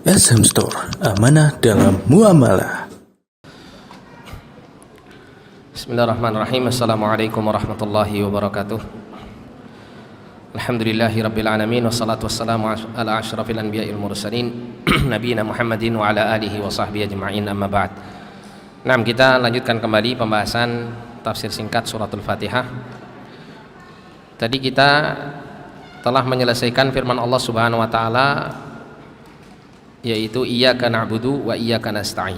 SM Store, amanah dalam muamalah. Bismillahirrahmanirrahim. Assalamualaikum warahmatullahi wabarakatuh. Alhamdulillahi rabbil alamin, wassalatu wassalamu ala asyrafil anbiya'il mursalin nabiyina Muhammadin wa ala alihi wa sahbihi ajma'in, amma ba'd. Nah, kita lanjutkan kembali pembahasan tafsir singkat suratul Fatihah. Tadi kita telah menyelesaikan firman Allah Subhanahu wa taala, yaitu iyyaka na'budu wa iyyaka nasta'in.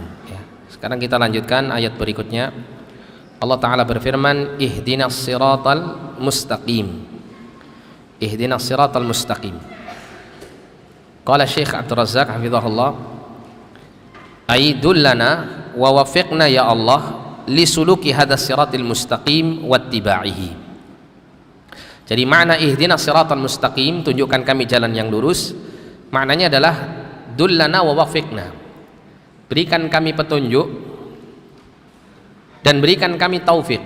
Sekarang kita lanjutkan ayat berikutnya. Allah Ta'ala berfirman, ihdinas siratal mustaqim. Ihdinas siratal mustaqim. Qala Syekh Abdul Razzaq hafizahullah, aidullana wa wafiqna ya Allah lisuluki hadas siratil mustaqim wattiba'ihi. Jadi makna ihdinas siratal mustaqim, tunjukkan kami jalan yang lurus, maknanya adalah dullana wa wafiqna, berikan kami petunjuk dan berikan kami taufik.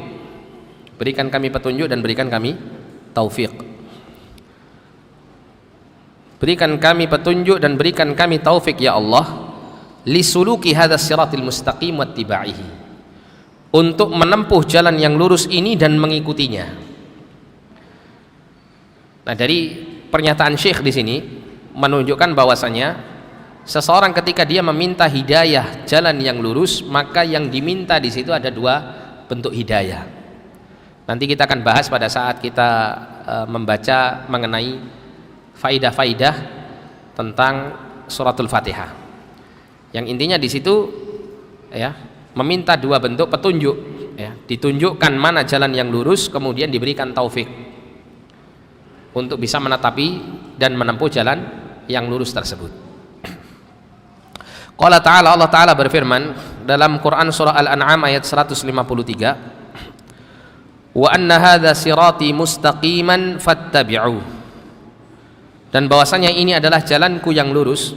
Berikan kami petunjuk dan berikan kami taufik. Berikan kami petunjuk dan berikan kami taufik ya Allah, lisuluki hadas siratil mustaqim wattiba'ihi, untuk menempuh jalan yang lurus ini dan mengikutinya. Nah, dari pernyataan Syekh di sini menunjukkan bahwasanya seseorang ketika dia meminta hidayah jalan yang lurus, maka yang diminta di situ ada dua bentuk hidayah. Nanti kita akan bahas pada saat kita membaca mengenai faidah-faidah tentang suratul Fatihah. Yang intinya di situ ya, meminta dua bentuk petunjuk ya, ditunjukkan mana jalan yang lurus, kemudian diberikan taufik untuk bisa menetapi dan menempuh jalan yang lurus tersebut. Allah Ta'ala berfirman dalam Quran surah Al-An'am ayat 153, wa anna hadha sirati mustaqiman fattabi'u, dan bahwasanya ini adalah jalanku yang lurus,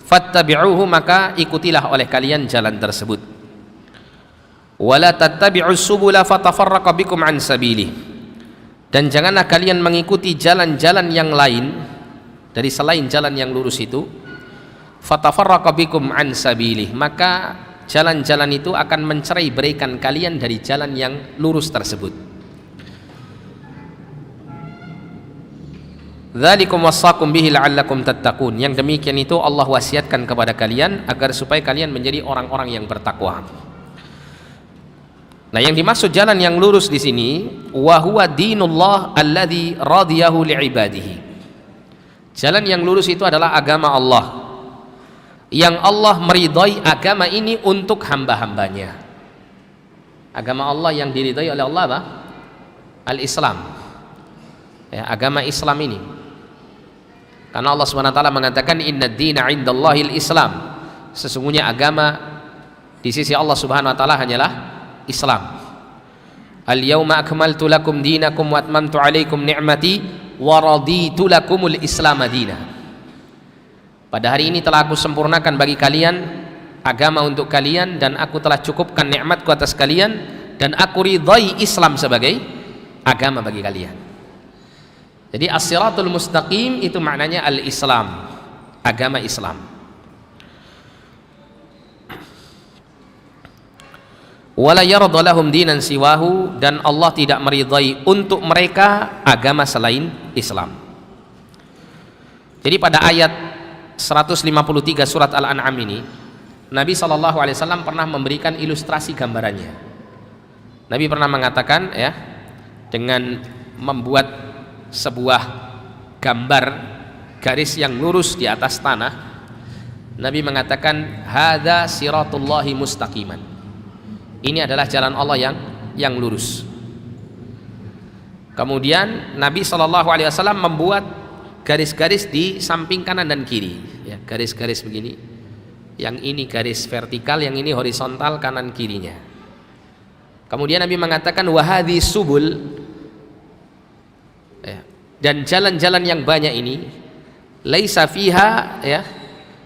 fattabi'uhu, maka ikutilah oleh kalian jalan tersebut, wala tattabi'us subula fatafarraqa bikum an sabilih, dan janganlah kalian mengikuti jalan-jalan yang lain dari selain jalan yang lurus itu, fatafarraqa bikum an sabilih, maka jalan-jalan itu akan mencerai beraikan kalian dari jalan yang lurus tersebut. Dzalikum wassakum bihi la'allakum tattaqun, yang demikian itu Allah wasiatkan kepada kalian agar supaya kalian menjadi orang-orang yang bertakwa. Nah, yang dimaksud jalan yang lurus di sini, wa huwa dinullah alladzi radiyahu li'ibadihi. Jalan yang lurus itu adalah agama Allah, yang Allah meridai agama ini untuk hamba-hambanya. Agama Allah yang diridai oleh Allah apa? Al-Islam ya, agama Islam ini, karena Allah SWT mengatakan inna dina indallahil Islam, sesungguhnya agama di sisi Allah Subhanahu wa taala hanyalah Islam. Al-yauma akmaltu lakum dinakum wa atmamtu alaikum ni'mati wa raditu lakumul Islam madina. Pada hari ini telah aku sempurnakan bagi kalian agama untuk kalian, dan aku telah cukupkan nikmatku atas kalian, dan aku ridai Islam sebagai agama bagi kalian. Jadi as-siratul mustaqim itu maknanya al-Islam, agama Islam. Wala yarda lahum dinan siwahu, dan Allah tidak meridai untuk mereka agama selain Islam. Jadi pada ayat 153 surat Al-An'am ini, Nabi SAW pernah memberikan ilustrasi gambarannya. Nabi pernah mengatakan ya, dengan membuat sebuah gambar garis yang lurus di atas tanah, Nabi mengatakan hadza siratullahi mustaqiman, ini adalah jalan Allah yang lurus. Kemudian Nabi SAW membuat garis-garis di samping kanan dan kiri ya, garis-garis begini, yang ini garis vertikal, yang ini horizontal kanan kirinya. Kemudian Nabi mengatakan wahadhi subul ya, dan jalan-jalan yang banyak ini laisa fiha ya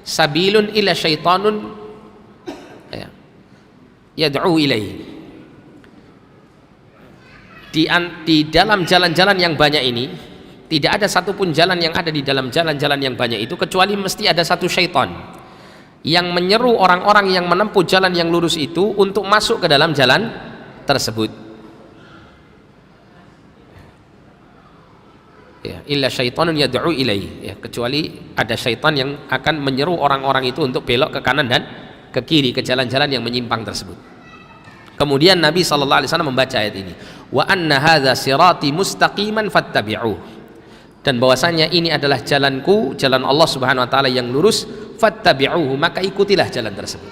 sabilun illa syaitanun ya, yad'u ilaihi, di dalam jalan-jalan yang banyak ini tidak ada satupun jalan yang ada di dalam jalan-jalan yang banyak itu kecuali mesti ada satu syaitan yang menyeru orang-orang yang menempuh jalan yang lurus itu untuk masuk ke dalam jalan tersebut. Ya, illa syaitanun yad'u ilaihi, ya, kecuali ada syaitan yang akan menyeru orang-orang itu untuk belok ke kanan dan ke kiri, ke jalan-jalan yang menyimpang tersebut. Kemudian Nabi SAW membaca ayat ini, wa anna hadza sirati mustaqiman fattabi'uh, dan bahwasanya ini adalah jalanku, jalan Allah Subhanahu wa taala yang lurus, fattabi'uhu, maka ikutilah jalan tersebut.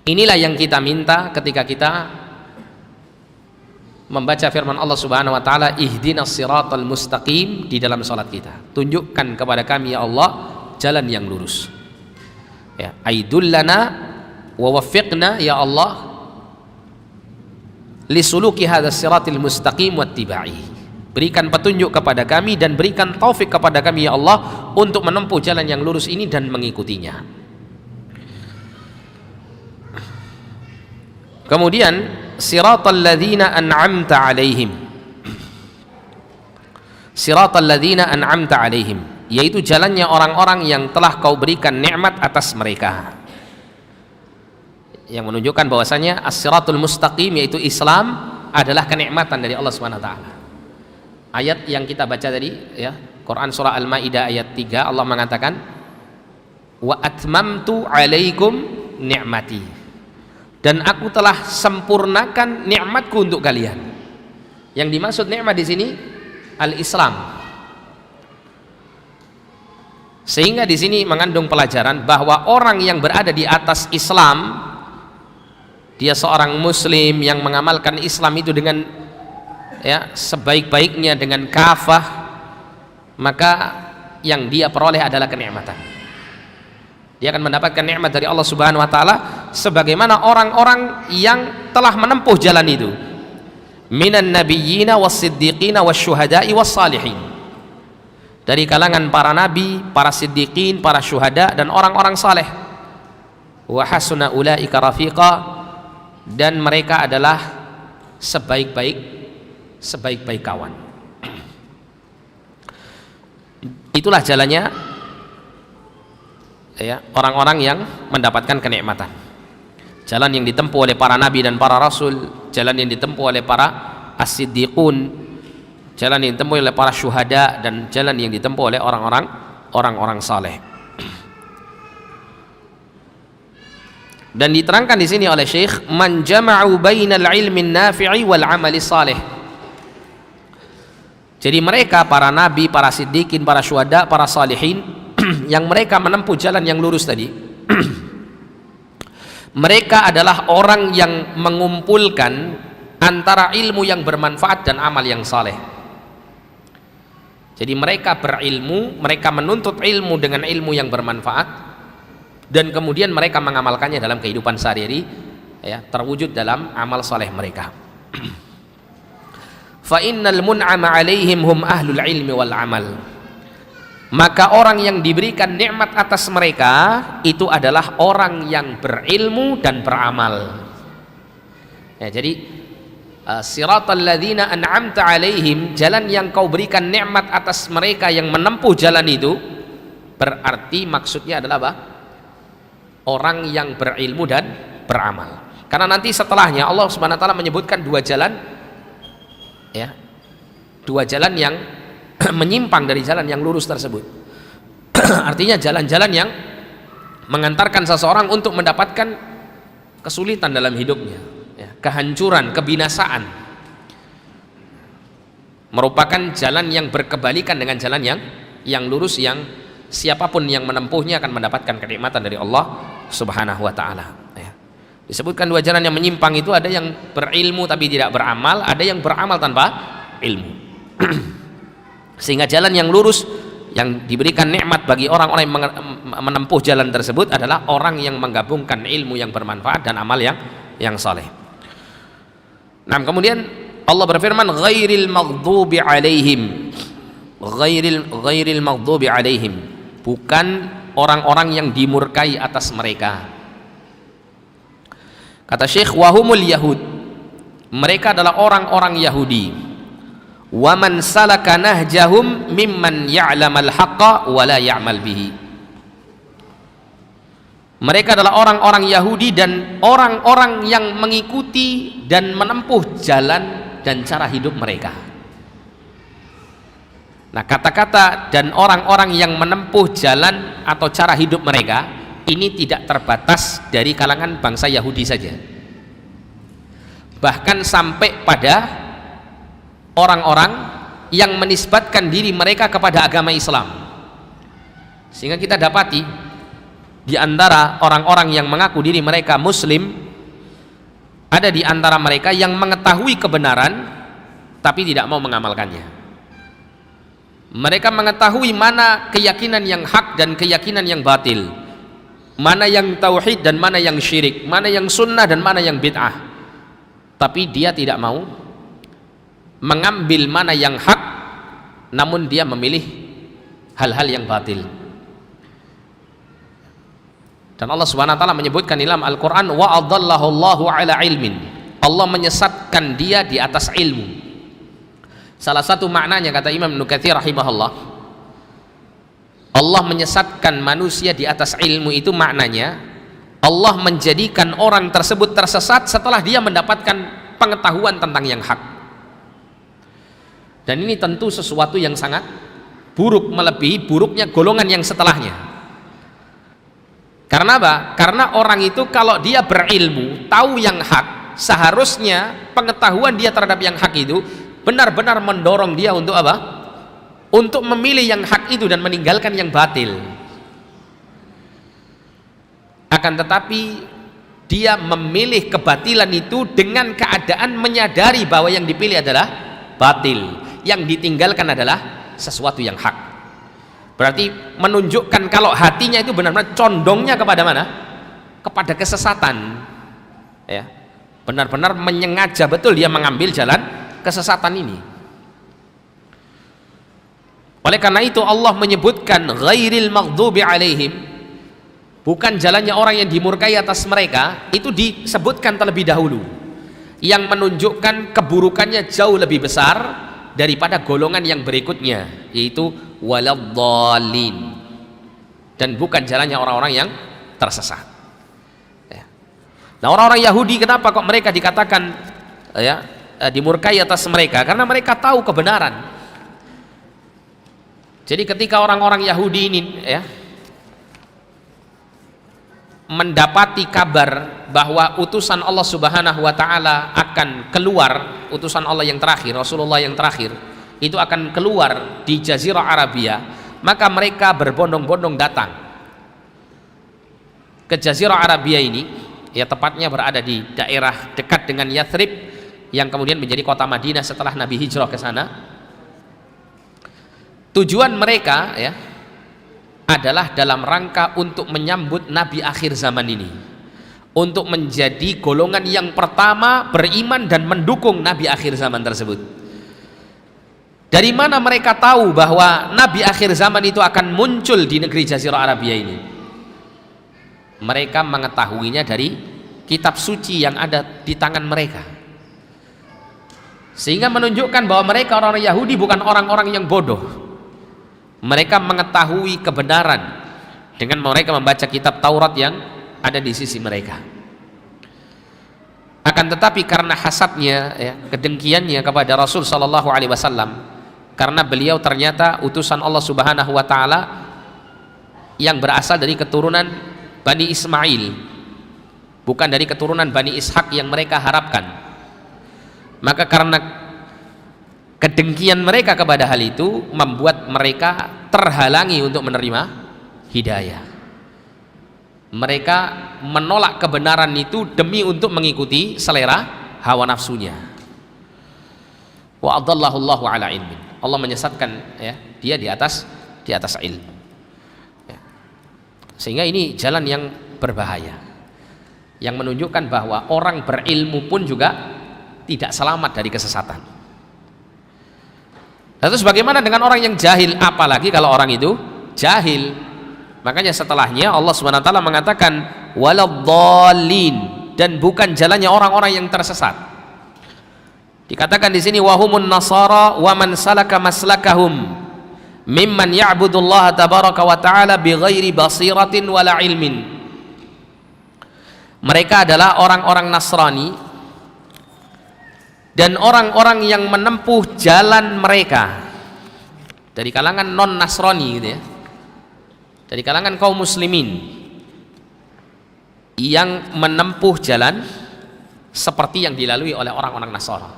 Inilah yang kita minta ketika kita membaca firman Allah Subhanahu wa taala, ihdinas siratal mustaqim, di dalam salat kita. Tunjukkan kepada kami ya Allah jalan yang lurus. Ya, aidullana wa waffiqna ya Allah lisuluki hadzal siratil mustaqim wattiba'i. Berikan petunjuk kepada kami dan berikan taufik kepada kami ya Allah untuk menempuh jalan yang lurus ini dan mengikutinya. Kemudian siratal ladzina an'amta alaihim, siratal ladzina an'amta alaihim, yaitu jalannya orang-orang yang telah kau berikan nikmat atas mereka, yang menunjukkan bahwasanya as-siratul mustaqim yaitu Islam adalah kenikmatan dari Allah Subhanahu wa taala. Ayat yang kita baca tadi, ya, Quran surah Al-Maidah ayat 3, Allah mengatakan wa atmamtu alaikum ni'mati, dan aku telah sempurnakan nikmatku untuk kalian. Yang dimaksud nikmat di sini al-Islam. Sehingga di sini mengandung pelajaran bahwa orang yang berada di atas Islam, dia seorang muslim yang mengamalkan Islam itu dengan, ya, sebaik-baiknya, dengan kafah, maka yang dia peroleh adalah kenikmatan. Dia akan mendapatkan nikmat dari Allah Subhanahu wa taala sebagaimana orang-orang yang telah menempuh jalan itu, minan nabiyyina was-siddiqina wasyuhada'i was-salihin, dari kalangan para nabi, para siddiqin, para syuhada, dan orang-orang saleh. Wa hasuna ulaika rafiqa, dan mereka adalah sebaik-baik kawan. Itulah jalannya, ya, orang-orang yang mendapatkan kenikmatan. Jalan yang ditempuh oleh para nabi dan para rasul, jalan yang ditempuh oleh para as-siddiqun, jalan yang ditempuh oleh para syuhada, dan jalan yang ditempuh oleh orang-orang saleh. Dan diterangkan di sini oleh Syekh, man jama'u bainal ilmin nafi'i wal amali salih. Jadi mereka para nabi, para siddiqin, para syuhada, para salihin yang mereka menempuh jalan yang lurus tadi, mereka adalah orang yang mengumpulkan antara ilmu yang bermanfaat dan amal yang saleh. Jadi mereka berilmu, mereka menuntut ilmu dengan ilmu yang bermanfaat, dan kemudian mereka mengamalkannya dalam kehidupan sehari-hari, ya, terwujud dalam amal saleh mereka. Fa innal mun'ama 'alaihim hum ahlul ilmi wal amal, maka orang yang diberikan nikmat atas mereka itu adalah orang yang berilmu dan beramal. Ya, jadi siratal ladzina an'amta alaihim, jalan yang kau berikan nikmat atas mereka yang menempuh jalan itu, berarti maksudnya adalah apa? Orang yang berilmu dan beramal. Karena nanti setelahnya Allah Subhanahu wa taala menyebutkan dua jalan, ya, dua jalan yang menyimpang dari jalan yang lurus tersebut. Artinya jalan-jalan yang mengantarkan seseorang untuk mendapatkan kesulitan dalam hidupnya, ya, kehancuran, kebinasaan, merupakan jalan yang berkebalikan dengan jalan yang lurus, yang siapapun yang menempuhnya akan mendapatkan kenikmatan dari Allah Subhanahu wa taala, ya. Disebutkan dua jalan yang menyimpang itu, ada yang berilmu tapi tidak beramal, ada yang beramal tanpa ilmu. Sehingga jalan yang lurus yang diberikan nikmat bagi orang-orang yang menempuh jalan tersebut adalah orang yang menggabungkan ilmu yang bermanfaat dan amal yang saleh. Nah, kemudian Allah berfirman, ghairil maghdubi alaihim, ghairil maghdubi alaihim, bukan orang-orang yang dimurkai atas mereka. Kata Syekh, wahumul yahud, mereka adalah orang-orang Yahudi. wa man salaka nahjahum mimman ya'lamal haqqa wa la ya'mal bihi. Mereka adalah orang-orang Yahudi dan orang-orang yang mengikuti dan menempuh jalan dan cara hidup mereka. Nah, kata-kata dan orang-orang yang menempuh jalan atau cara hidup mereka ini tidak terbatas dari kalangan bangsa Yahudi saja, bahkan sampai pada orang-orang yang menisbatkan diri mereka kepada agama Islam. Sehingga kita dapati di antara orang-orang yang mengaku diri mereka Muslim, ada di antara mereka yang mengetahui kebenaran tapi tidak mau mengamalkannya. Mereka mengetahui mana keyakinan yang hak dan keyakinan yang batil, mana yang tauhid dan mana yang syirik, mana yang sunnah dan mana yang bid'ah, tapi dia tidak mau mengambil mana yang hak, namun dia memilih hal-hal yang batil. Dan Allah Subhanahu wa taala menyebutkan dalam Al-Qur'an, wa adallahu Allahu ala ilmin. Allah menyesatkan dia di atas ilmu. Salah satu maknanya, kata Imam Ibnu Katsir rahimahullah, Allah menyesatkan manusia di atas ilmu itu maknanya Allah menjadikan orang tersebut tersesat setelah dia mendapatkan pengetahuan tentang yang hak. Dan ini tentu sesuatu yang sangat buruk, melebihi buruknya golongan yang setelahnya. Karena apa? Karena orang itu kalau dia berilmu, tahu yang hak, seharusnya pengetahuan dia terhadap yang hak itu benar-benar mendorong dia untuk apa? Untuk memilih yang hak itu dan meninggalkan yang batil. Akan tetapi dia memilih kebatilan itu dengan keadaan menyadari bahwa yang dipilih adalah batil, yang ditinggalkan adalah sesuatu yang hak. Berarti menunjukkan kalau hatinya itu benar-benar condongnya kepada mana? Kepada kesesatan, ya. Benar-benar menyengaja betul dia mengambil jalan kesesatan ini. Oleh karena itu Allah menyebutkan ghairil maghdubi alaihim, bukan jalannya orang yang dimurkai atas mereka, itu disebutkan terlebih dahulu, yang menunjukkan keburukannya jauh lebih besar daripada golongan yang berikutnya, yaitu waladhdallin, dan bukan jalannya orang-orang yang tersesat. Ya. Nah, orang-orang Yahudi kenapa kok mereka dikatakan dimurkai atas mereka? Karena mereka tahu kebenaran. Jadi ketika orang-orang Yahudi ini mendapati kabar bahwa utusan Allah Subhanahu wa taala akan keluar, utusan Allah yang terakhir, Rasulullah yang terakhir itu akan keluar di Jazirah Arabia, maka mereka berbondong-bondong datang ke Jazirah Arabia ini, ya tepatnya berada di daerah dekat dengan Yathrib yang kemudian menjadi kota Madinah setelah Nabi hijrah ke sana. Tujuan mereka adalah dalam rangka untuk menyambut Nabi akhir zaman ini, untuk menjadi golongan yang pertama beriman dan mendukung Nabi akhir zaman tersebut. Dari mana mereka tahu bahwa Nabi akhir zaman itu akan muncul di negeri Jazirah Arabia ini? Mereka mengetahuinya dari kitab suci yang ada di tangan mereka, sehingga menunjukkan bahwa mereka orang-orang Yahudi bukan orang-orang yang bodoh. Mereka mengetahui kebenaran dengan mereka membaca kitab Taurat yang ada di sisi mereka. Akan tetapi karena hasadnya, kedengkiannya kepada Rasul Shallallahu Alaihi Wasallam, karena beliau ternyata utusan Allah Subhanahu wa taala yang berasal dari keturunan Bani Ismail, bukan dari keturunan Bani Ishak yang mereka harapkan. Maka karena kedengkian mereka kepada hal itu membuat mereka terhalangi untuk menerima hidayah. Mereka menolak kebenaran itu demi untuk mengikuti selera hawa nafsunya. Wa adallahu Allahu ala ilmin. Allah menyesatkan dia di atas ilmu. Sehingga ini jalan yang berbahaya, yang menunjukkan bahwa orang berilmu pun juga tidak selamat dari kesesatan. Terus bagaimana dengan orang yang jahil? Apalagi kalau orang itu jahil. Makanya setelahnya Allah SWT mengatakan waladhdallin, dan bukan jalannya orang-orang yang tersesat. Dikatakan di sini wahumun nasara wa man salaka maslakahum mimman ya'budullaha tabaraka wa ta'ala bighairi basiratin wala ilmin. Mereka adalah orang-orang Nasrani dan orang-orang yang menempuh jalan mereka dari kalangan non-Nasrani gitu ya, dari kalangan kaum muslimin yang menempuh jalan seperti yang dilalui oleh orang-orang Nasara.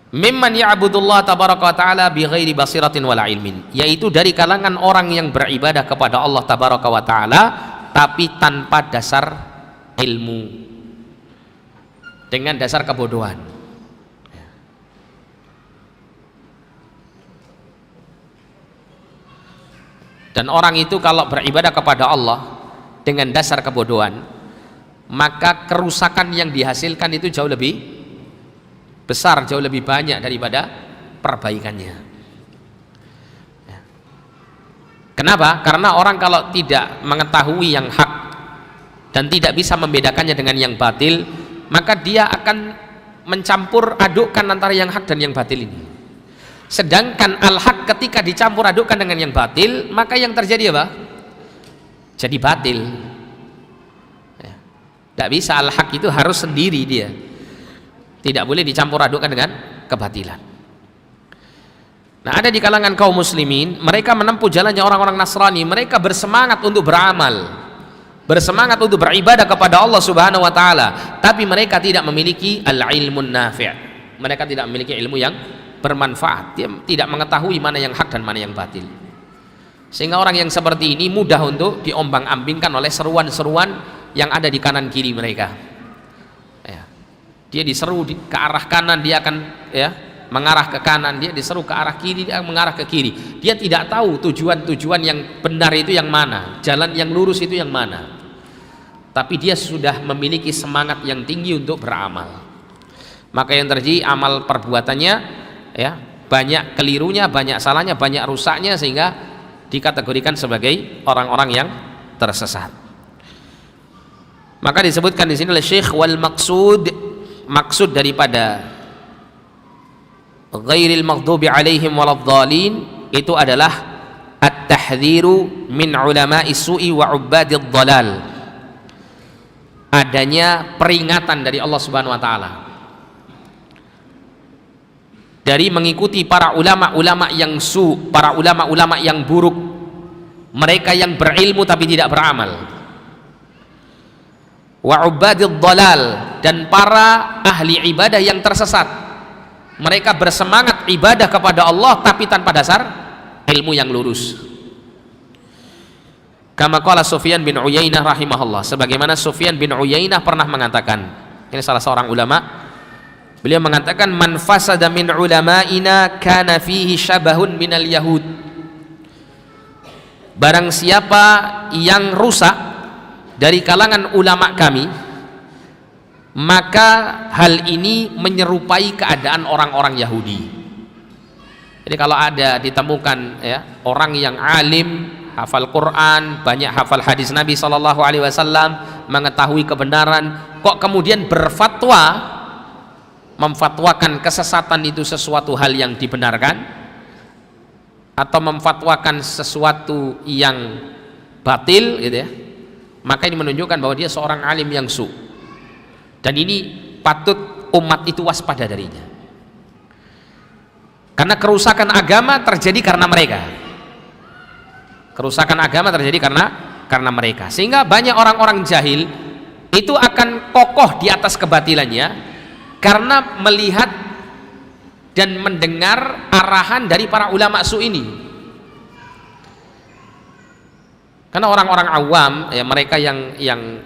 Mimman ya'budullah tabaraka wa ta'ala bighairi basiratin wala ilmin, yaitu dari kalangan orang yang beribadah kepada Allah tabaraka wa ta'ala tapi tanpa dasar ilmu, dengan dasar kebodohan. Dan orang itu kalau beribadah kepada Allah dengan dasar kebodohan, maka kerusakan yang dihasilkan itu jauh lebih besar, jauh lebih banyak daripada perbaikannya. Kenapa? Karena orang kalau tidak mengetahui yang hak dan tidak bisa membedakannya dengan yang batil, maka dia akan mencampur adukkan antara yang hak dan yang batil ini. Sedangkan al-haq ketika dicampur adukkan dengan yang batil, maka yang terjadi apa? Jadi batil. Tidak bisa, al-haq itu harus sendiri dia, tidak boleh dicampur adukkan dengan kebatilan. Nah, ada di kalangan kaum muslimin, mereka menempuh jalannya orang-orang Nasrani. Mereka bersemangat untuk beramal, bersemangat untuk beribadah kepada Allah Subhanahu wa taala, tapi mereka tidak memiliki al-ilmun nafi'. Mereka tidak memiliki ilmu yang bermanfaat. Dia tidak mengetahui mana yang hak dan mana yang batil. Sehingga orang yang seperti ini mudah untuk diombang-ambingkan oleh seruan-seruan yang ada di kanan kiri mereka. Dia diseru ke arah kanan, dia akan mengarah ke kanan, dia diseru ke arah kiri, dia mengarah ke kiri. Dia tidak tahu tujuan-tujuan yang benar itu yang mana, jalan yang lurus itu yang mana. Tapi dia sudah memiliki semangat yang tinggi untuk beramal. Maka yang terjadi, amal perbuatannya banyak kelirunya, banyak salahnya, banyak rusaknya, sehingga dikategorikan sebagai orang-orang yang tersesat. Maka disebutkan di sini oleh Syekh, wal maksud daripada ghairil maghdubi alaihim waladhdallin itu adalah at-tahdhiru min ulama'i su'i wa ubbadid dhalal, adanya peringatan dari Allah Subhanahu wa taala dari mengikuti para ulama-ulama yang para ulama-ulama yang buruk, mereka yang berilmu tapi tidak beramal, wa ubbadid dhalal, dan para ahli ibadah yang tersesat. Mereka bersemangat ibadah kepada Allah tapi tanpa dasar ilmu yang lurus. Kama qala Sufyan bin Uyainah rahimahullah, sebagaimana Sufyan bin Uyainah pernah mengatakan, ini salah seorang ulama, beliau mengatakan, man fasada min ulama'ina kana fihi syabahun minal yahud. Barang siapa yang rusak dari kalangan ulama kami, maka hal ini menyerupai keadaan orang-orang Yahudi. Jadi kalau ada ditemukan orang yang alim, hafal Quran, banyak hafal hadis Nabi SAW, mengetahui kebenaran, kok kemudian berfatwa memfatwakan kesesatan itu sesuatu hal yang dibenarkan, atau memfatwakan sesuatu yang batil gitu ya, maka ini menunjukkan bahwa dia seorang alim yang dan ini patut umat itu waspada darinya, karena kerusakan agama terjadi karena mereka. Kerusakan agama terjadi karena mereka, sehingga banyak orang-orang jahil itu akan kokoh di atas kebatilannya karena melihat dan mendengar arahan dari para ulama ini. Karena orang-orang awam, mereka yang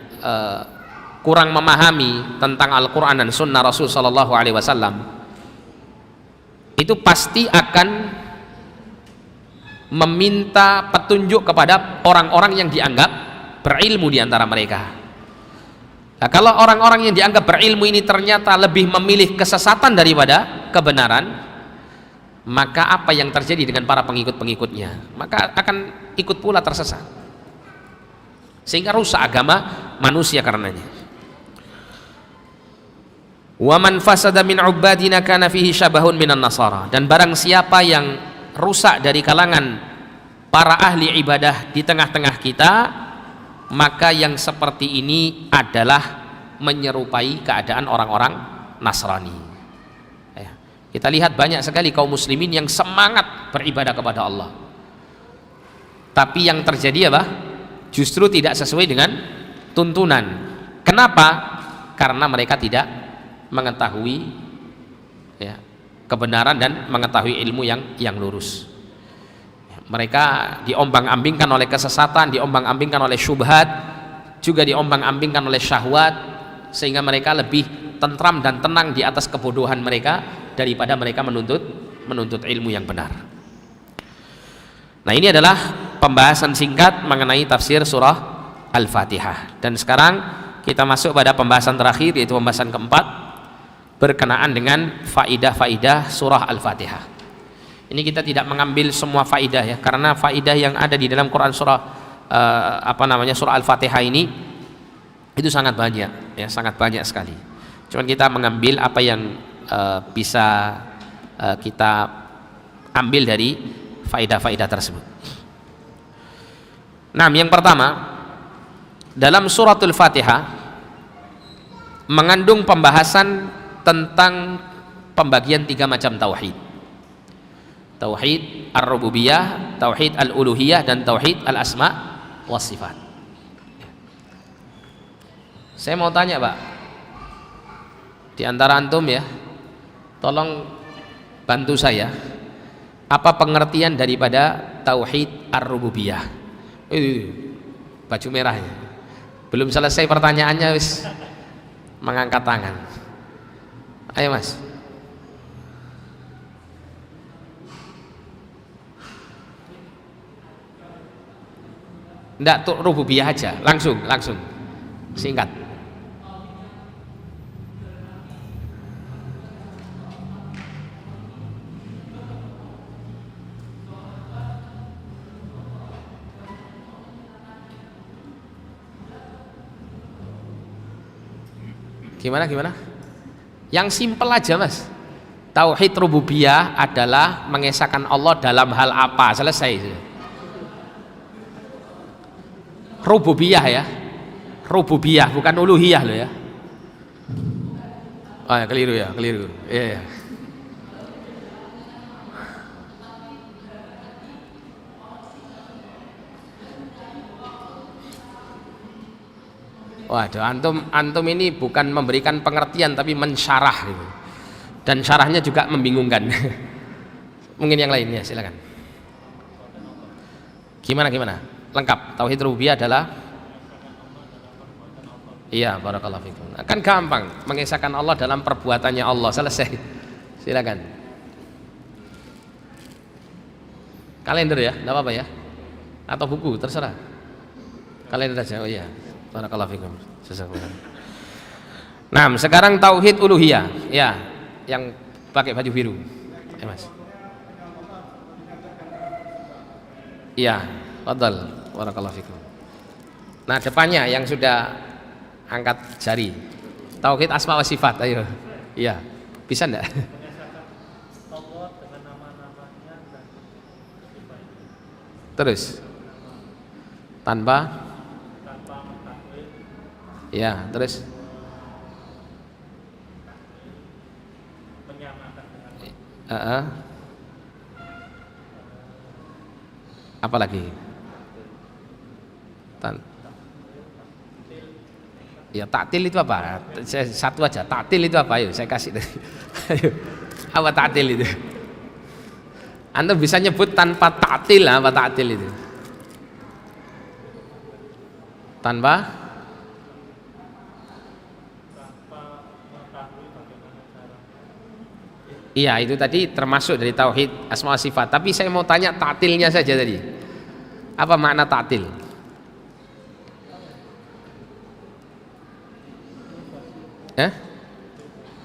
kurang memahami tentang Al-Quran dan Sunnah Rasul Sallallahu Alaihi Wasallam, itu pasti akan meminta petunjuk kepada orang-orang yang dianggap berilmu di antara mereka. Nah, kalau orang-orang yang dianggap berilmu ini ternyata lebih memilih kesesatan daripada kebenaran, maka apa yang terjadi dengan para pengikut-pengikutnya? Maka akan ikut pula tersesat, sehingga rusak agama manusia karenanya. Wa man fasada min ubadina kana fihi syabahun minan nasara. Dan barang siapa yang rusak dari kalangan para ahli ibadah di tengah-tengah kita, maka yang seperti ini adalah menyerupai keadaan orang-orang Nasrani. Kita lihat banyak sekali kaum muslimin yang semangat beribadah kepada Allah, tapi yang terjadi apa? Justru tidak sesuai dengan tuntunan. Kenapa? Karena mereka tidak mengetahui kebenaran dan mengetahui ilmu yang lurus. Mereka diombang-ambingkan oleh kesesatan, diombang-ambingkan oleh syubhat, juga diombang-ambingkan oleh syahwat, sehingga mereka lebih tentram dan tenang di atas kebodohan mereka daripada mereka menuntut ilmu yang benar. Nah, ini adalah pembahasan singkat mengenai tafsir surah Al-Fatihah. Dan sekarang kita masuk pada pembahasan terakhir, yaitu pembahasan keempat, berkenaan dengan faidah-faidah surah Al-Fatihah. Ini kita tidak mengambil semua faidah ya, karena faidah yang ada di dalam Quran surah surah Al-Fatihah ini itu sangat banyak ya, sangat banyak sekali. Cuman kita mengambil apa yang bisa kita ambil dari faidah-faidah tersebut. Nah, yang pertama, dalam suratul Fatihah mengandung pembahasan tentang pembagian 3 macam tauhid. Tauhid ar-rububiyah, tauhid al-uluhiyah, dan tauhid al-asma was sifat. Saya mau tanya, Pak, di antara antum ya, tolong bantu saya, apa pengertian daripada tauhid ar-rububiyah? Baju merah ya. Belum selesai pertanyaannya wis mengangkat tangan. Ayo Mas. Enggak, tuh rububiyah aja, langsung singkat. Gimana? Yang simpel aja Mas. Tauhid rububiyah adalah mengesahkan Allah dalam hal apa? Selesai. Rububiyah ya, rububiyah bukan uluhiyah loh ya. Oh ya, keliru. Iya. Waduh, antum ini bukan memberikan pengertian tapi mensyarah gitu. Dan syarahnya juga membingungkan. Mungkin yang lainnya, silakan. Gimana? Lengkap. Tauhid rububiyah adalah, iya, barakallahu fikum. Kan gampang, mengesahkan Allah dalam perbuatannya Allah. Selesai. Silakan. Kalender ya, enggak apa-apa ya. Atau buku, terserah. Kalender aja. Oh iya. Barakallahu fikum. Nah, sekarang tauhid uluhiyah. Ya, yang pakai baju biru. Ya, Mas. Iya, fadhal. Barakallahu fikum. Nah, depannya yang sudah angkat jari. Tauhid asma wa sifat, ayo. Iya. Bisa enggak? Terus. Tanpa ya, terus apa lagi? Ya, taktil itu apa? Satu aja. Taktil itu apa? Ayo, saya kasih. Ayo. Apa taktil itu? Anda bisa nyebut tanpa taktil, apa taktil itu? Tanpa iya, itu tadi termasuk dari tauhid asma wa sifat. Tapi saya mau tanya ta'tilnya saja tadi. Apa makna ta'til?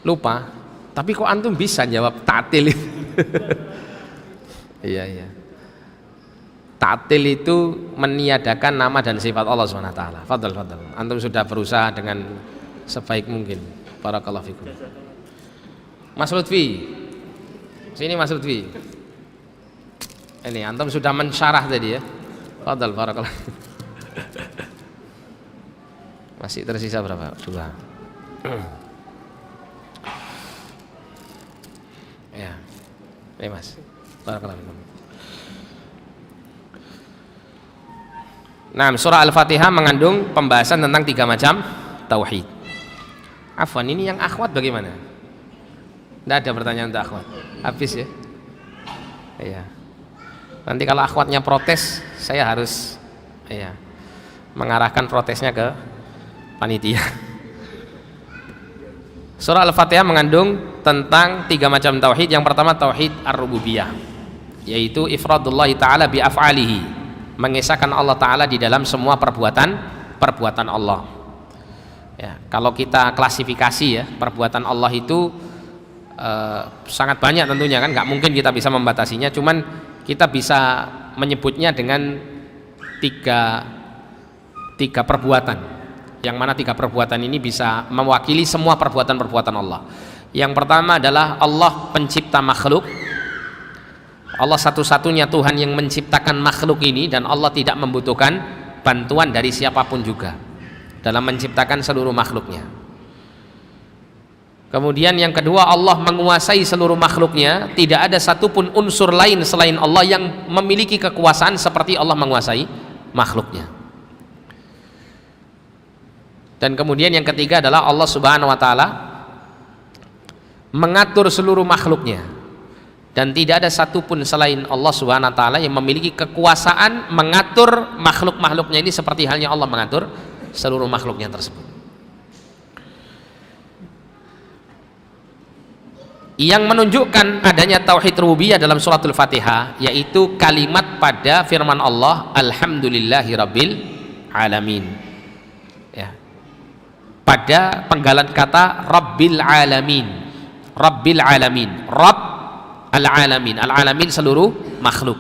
Lupa. Tapi kok antum bisa jawab ta'til? Iya. Ta'til itu meniadakan nama dan sifat Allah SWT. Fadal. Antum sudah berusaha dengan sebaik mungkin. Barakallahu fikum. Mas Lutfi, sini Mas Lutfi. Ini antum sudah mensyarah tadi ya. Fadal, barakallah. Masih tersisa berapa? 2. Ya. Ini Mas. Barakallah. Nah, surah Al-Fatihah mengandung pembahasan tentang 3 macam tauhid. Afwan, ini yang akhwat bagaimana? Tidak ada pertanyaan untuk akhwat. Habis ya? Iya. Nanti kalau akhwatnya protes, saya harus mengarahkan protesnya ke panitia. Surah Al-Fatihah mengandung tentang 3 macam tauhid. Yang pertama tauhid ar-rububiyah, yaitu ifradullah ta'ala bi af'alihi, mengesahkan Allah Ta'ala di dalam semua perbuatan Allah. Ya, kalau kita klasifikasi ya, perbuatan Allah itu sangat banyak tentunya kan, nggak mungkin kita bisa membatasinya, cuman kita bisa menyebutnya dengan tiga perbuatan, yang mana 3 perbuatan ini bisa mewakili semua perbuatan-perbuatan Allah. Yang pertama adalah Allah pencipta makhluk. Allah satu-satunya Tuhan yang menciptakan makhluk ini, dan Allah tidak membutuhkan bantuan dari siapapun juga dalam menciptakan seluruh makhluknya. Kemudian yang kedua, Allah menguasai seluruh makhluknya, tidak ada satupun unsur lain selain Allah yang memiliki kekuasaan seperti Allah menguasai makhluknya. Dan kemudian yang ketiga adalah Allah Subhanahu wa Ta'ala mengatur seluruh makhluknya, dan tidak ada satupun selain Allah Subhanahu wa Ta'ala yang memiliki kekuasaan mengatur makhluk-makhluknya ini seperti halnya Allah mengatur seluruh makhluknya tersebut. Yang menunjukkan adanya tauhid rububiyah dalam suratul Fatihah yaitu kalimat pada firman Allah, alhamdulillahi rabbil alamin. Ya. Pada penggalan kata rabbil alamin, rabbil alamin, rabb al-alamin, al-alamin seluruh makhluk,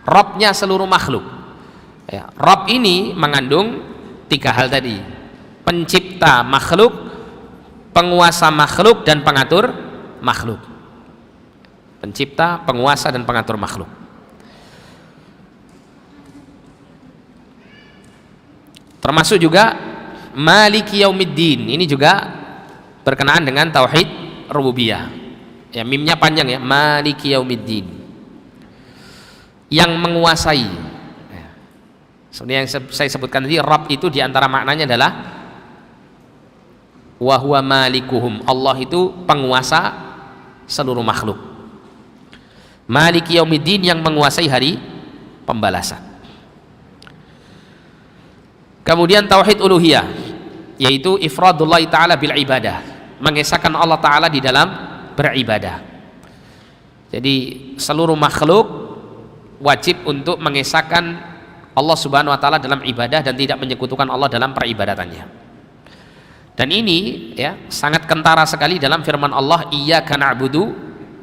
rabbnya seluruh makhluk. Ya. Rabb ini mengandung 3 hal tadi: pencipta makhluk, penguasa makhluk, dan pengatur makhluk. Pencipta, penguasa, dan pengatur makhluk. Termasuk juga maliki yaumiddin, ini juga berkenaan dengan tauhid rububiyah. Ya, mimnya panjang ya, maliki yaumiddin, yang menguasai. Ya. Seperti yang saya sebutkan tadi, Rabb itu diantara maknanya adalah wa huwa malikuhum, Allah itu penguasa seluruh makhluk. Maliki yaumiddin, yang menguasai hari pembalasan. Kemudian tauhid uluhiyah, yaitu ifradullah ta'ala bil ibadah, mengesahkan Allah Ta'ala di dalam beribadah. Jadi seluruh makhluk wajib untuk mengesahkan Allah Subhanahu wa Ta'ala dalam ibadah dan tidak menyekutukan Allah dalam peribadatannya. Dan ini ya sangat kentara sekali dalam firman Allah, iyyaka na'budu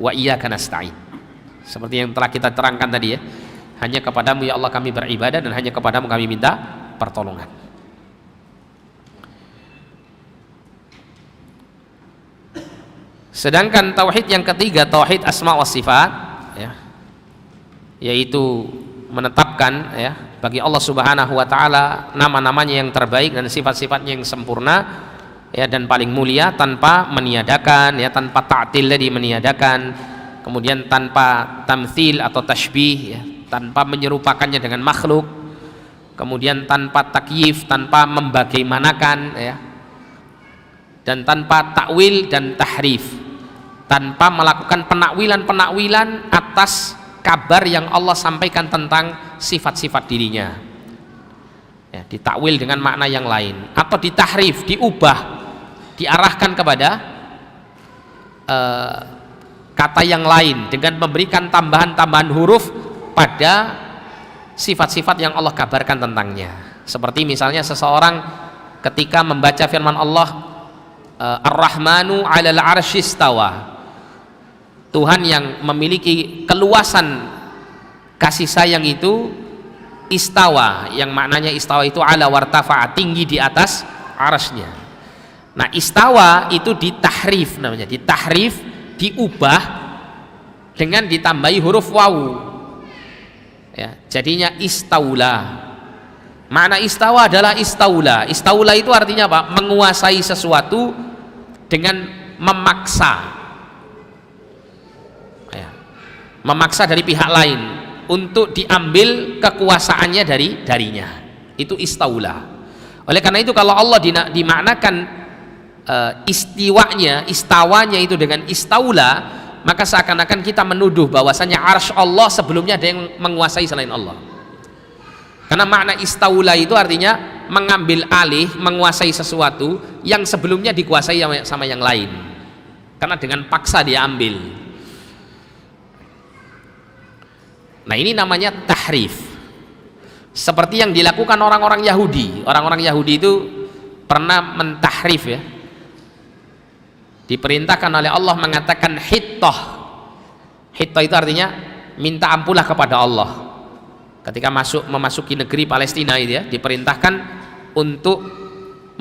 wa iyyaka nasta'in. Seperti yang telah kita terangkan tadi ya, hanya kepadamu ya Allah kami beribadah, dan hanya kepadamu kami minta pertolongan. Sedangkan tauhid yang ketiga, tauhid asma wa sifat ya, yaitu menetapkan ya bagi Allah Subhanahu wa Ta'ala nama-namanya yang terbaik dan sifat-sifatnya yang sempurna ya dan paling mulia, tanpa meniadakan ya, tanpa ta'til tadi meniadakan, kemudian tanpa tamtsil atau tashbih ya, tanpa menyerupakannya dengan makhluk, kemudian tanpa takyif, tanpa membagaimanakan ya, dan tanpa takwil dan tahrif, tanpa melakukan penakwilan atas kabar yang Allah sampaikan tentang sifat-sifat dirinya ya, ditakwil dengan makna yang lain, atau ditahrif, diubah, diarahkan kepada kata yang lain dengan memberikan tambahan-tambahan huruf pada sifat-sifat yang Allah kabarkan tentangnya. Seperti misalnya seseorang ketika membaca firman Allah, Ar-Rahmanu 'alal 'arsy istawa, Tuhan yang memiliki keluasan kasih sayang itu istawa, yang maknanya istawa itu ala wartafa'a, tinggi di atas arasnya. Nah, istawa itu ditahrif namanya, ditahrif, diubah dengan ditambahi huruf wawu. Ya, jadinya istaula. Makna istawa adalah istaula. Istaula itu artinya apa? Menguasai sesuatu dengan memaksa. Ya, memaksa dari pihak lain untuk diambil kekuasaannya darinya. Itu istaula. Oleh karena itu kalau Allah dimaknakan istawanya itu dengan istaula, maka seakan-akan kita menuduh bahwasanya arsy Allah sebelumnya ada yang menguasai selain Allah. Karena makna istaula itu artinya mengambil alih, menguasai sesuatu yang sebelumnya dikuasai sama yang lain, karena dengan paksa dia ambil. Nah, ini namanya tahrif, seperti yang dilakukan orang-orang Yahudi. Orang-orang Yahudi itu pernah mentahrif, ya, diperintahkan oleh Allah mengatakan hittah. Hittah itu artinya minta ampunlah kepada Allah. Ketika memasuki negeri Palestina itu, ya, diperintahkan untuk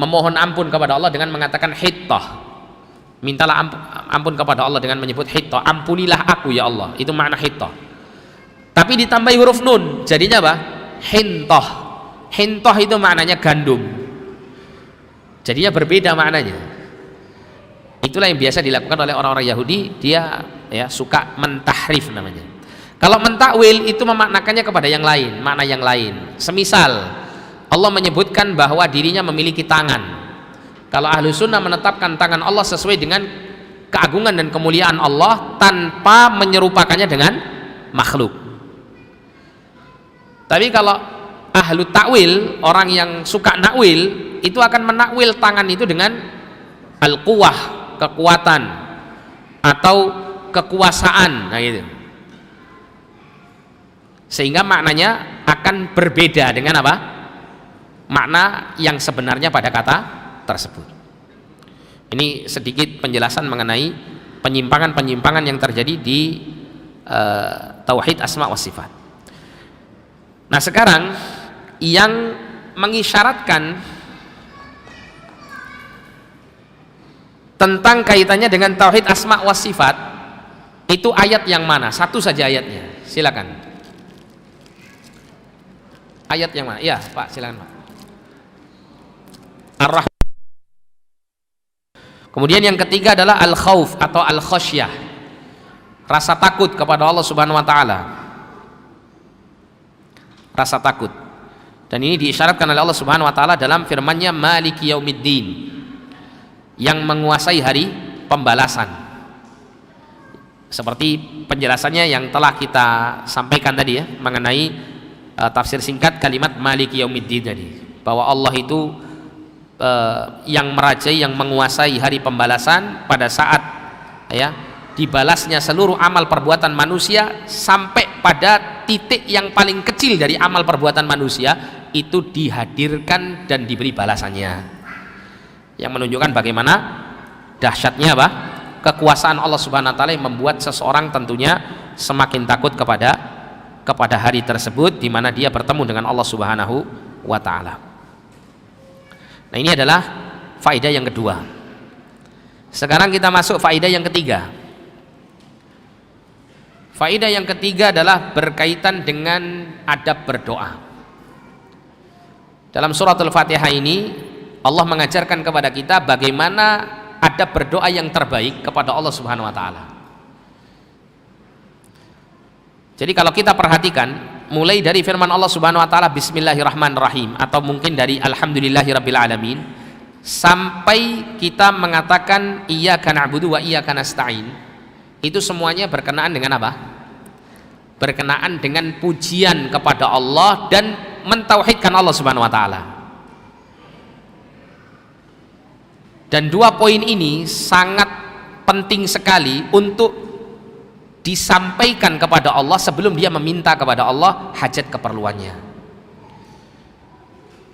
memohon ampun kepada Allah dengan mengatakan hittah. Mintalah ampun kepada Allah dengan menyebut hittah. Ampunilah aku ya Allah. Itu makna hittah. Tapi ditambahi huruf nun, jadinya apa? Hintah. Hintah itu maknanya gandum. Jadinya berbeda maknanya. Itulah yang biasa dilakukan oleh orang-orang Yahudi. Dia, ya, suka mentahrif namanya. Kalau mentakwil itu memaknakannya kepada yang lain, makna yang lain. Semisal Allah menyebutkan bahwa dirinya memiliki tangan. Kalau ahlu sunnah menetapkan tangan Allah sesuai dengan keagungan dan kemuliaan Allah tanpa menyerupakannya dengan makhluk. Tapi kalau ahlu takwil, orang yang suka nakwil, itu akan menakwil tangan itu dengan al-quwah, kekuatan atau kekuasaan. Nah, gitu. Sehingga maknanya akan berbeda dengan apa? Makna yang sebenarnya pada kata tersebut. Ini sedikit penjelasan mengenai penyimpangan-penyimpangan yang terjadi di tauhid asma wa sifat. Nah, sekarang yang mengisyaratkan tentang kaitannya dengan tauhid asma wa sifat itu ayat yang mana? Satu saja ayatnya, silakan. Ayat yang mana? Ya, Pak, silakan, Pak. Ar-Rahman. Kemudian yang ketiga adalah al-khauf atau al-khasyah, rasa takut kepada Allah Subhanahu wa taala. Rasa takut. Dan ini diisyaratkan oleh Allah Subhanahu wa taala dalam firman-Nya Maliki Yaumiddin, yang menguasai hari pembalasan. Seperti penjelasannya yang telah kita sampaikan tadi, ya, mengenai tafsir singkat kalimat Maliki Yaumiddin tadi, bahwa Allah itu yang merajai, yang menguasai hari pembalasan pada saat, ya, dibalasnya seluruh amal perbuatan manusia sampai pada titik yang paling kecil dari amal perbuatan manusia itu dihadirkan dan diberi balasannya, yang menunjukkan bagaimana dahsyatnya apa? Kekuasaan Allah Subhanahu wa taala yang membuat seseorang tentunya semakin takut kepada hari tersebut di mana dia bertemu dengan Allah Subhanahu wa taala. Nah, ini adalah faedah yang kedua. Sekarang kita masuk faedah yang ketiga. Faedah yang ketiga adalah berkaitan dengan adab berdoa. Dalam surat Al-Fatihah ini Allah mengajarkan kepada kita bagaimana adab berdoa yang terbaik kepada Allah Subhanahu wa taala. Jadi kalau kita perhatikan mulai dari firman Allah Subhanahu wa taala Bismillahirrahmanirrahim, atau mungkin dari Alhamdulillahirabbil alamin, sampai kita mengatakan Iyyaka na'budu wa iyyaka nasta'in, itu semuanya berkenaan dengan apa? Berkenaan dengan pujian kepada Allah dan mentauhidkan Allah Subhanahu wa taala. Dan dua poin ini sangat penting sekali untuk disampaikan kepada Allah sebelum dia meminta kepada Allah hajat keperluannya.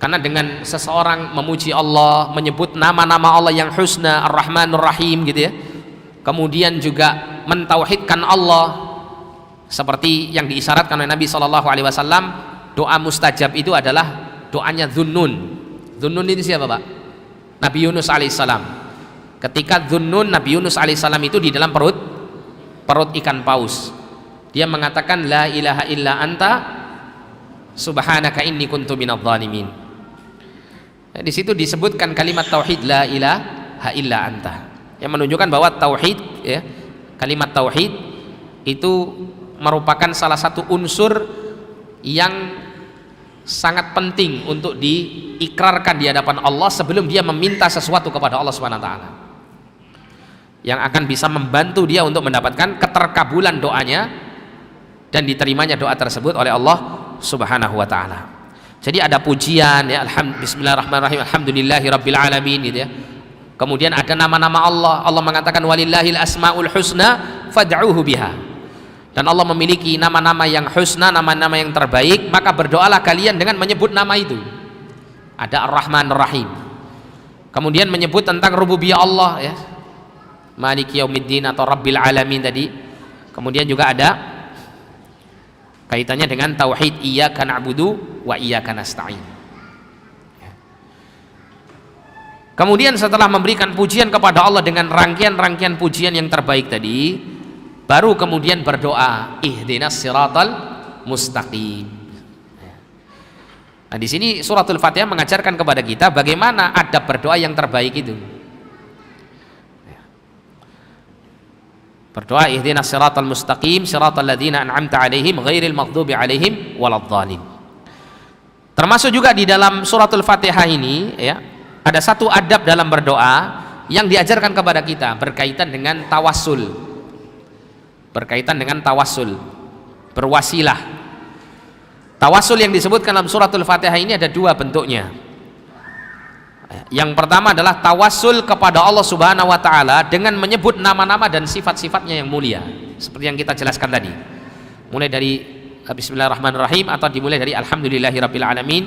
Karena dengan seseorang memuji Allah, menyebut nama-nama Allah yang husna, Ar-Rahmanur Rahim, gitu, ya, kemudian juga mentauhidkan Allah seperti yang diisyaratkan oleh Nabi SAW, doa mustajab itu adalah doanya Dhunnun. Dhunnun itu siapa, Pak? Nabi Yunus alaihissalam. Ketika Dhunnun, Nabi Yunus alaihissalam itu di dalam perut ikan paus, dia mengatakan la ilaha illa anta subhanaka inni kuntu minadh dhalimin. Di situ disebutkan kalimat tauhid la ilaha illa anta, yang menunjukkan bahwa tauhid, ya, kalimat tauhid itu merupakan salah satu unsur yang sangat penting untuk diikrarkan di hadapan Allah sebelum dia meminta sesuatu kepada Allah Subhanahu wa taala, yang akan bisa membantu dia untuk mendapatkan keterkabulan doanya dan diterimanya doa tersebut oleh Allah Subhanahu wa taala. Jadi ada pujian, ya, bismillahirrahmanirrahim, alhamdulillahi rabbil alamin, gitu ya. Kemudian ada nama-nama Allah. Allah mengatakan walillahil asmaul husna fad'uhu biha. Dan Allah memiliki nama-nama yang husna, nama-nama yang terbaik, maka berdoalah kalian dengan menyebut nama itu. Ada Ar-Rahman Ar-Rahim. Kemudian menyebut tentang rububiyah Allah, ya, Maliki Yaumiddin atau Rabbil Alamin tadi. Kemudian juga ada kaitannya dengan tauhid, iyyaka na'budu wa iyyaka nasta'in. Kemudian setelah memberikan pujian kepada Allah dengan rangkaian-rangkaian pujian yang terbaik tadi, baru kemudian berdoa ihdinas siratal mustaqim. Nah, di sini suratul Fatihah mengajarkan kepada kita bagaimana adab berdoa yang terbaik itu. Berdoa ihdinas siratal mustaqim siratal ladzina an'amta 'alaihim ghairil maghdubi 'alaihim waladdallin. Termasuk juga di dalam suratul Fatihah ini, ya, ada satu adab dalam berdoa yang diajarkan kepada kita berkaitan dengan tawassul. Berkaitan dengan tawassul, berwasilah. Tawassul yang disebutkan dalam suratul Fatihah ini ada dua bentuknya. Yang pertama adalah tawassul kepada Allah Subhanahu wa taala dengan menyebut nama-nama dan sifat-sifatnya yang mulia, seperti yang kita jelaskan tadi. Mulai dari bismillahirrahmanirrahim atau dimulai dari alhamdulillahirabbil alamin,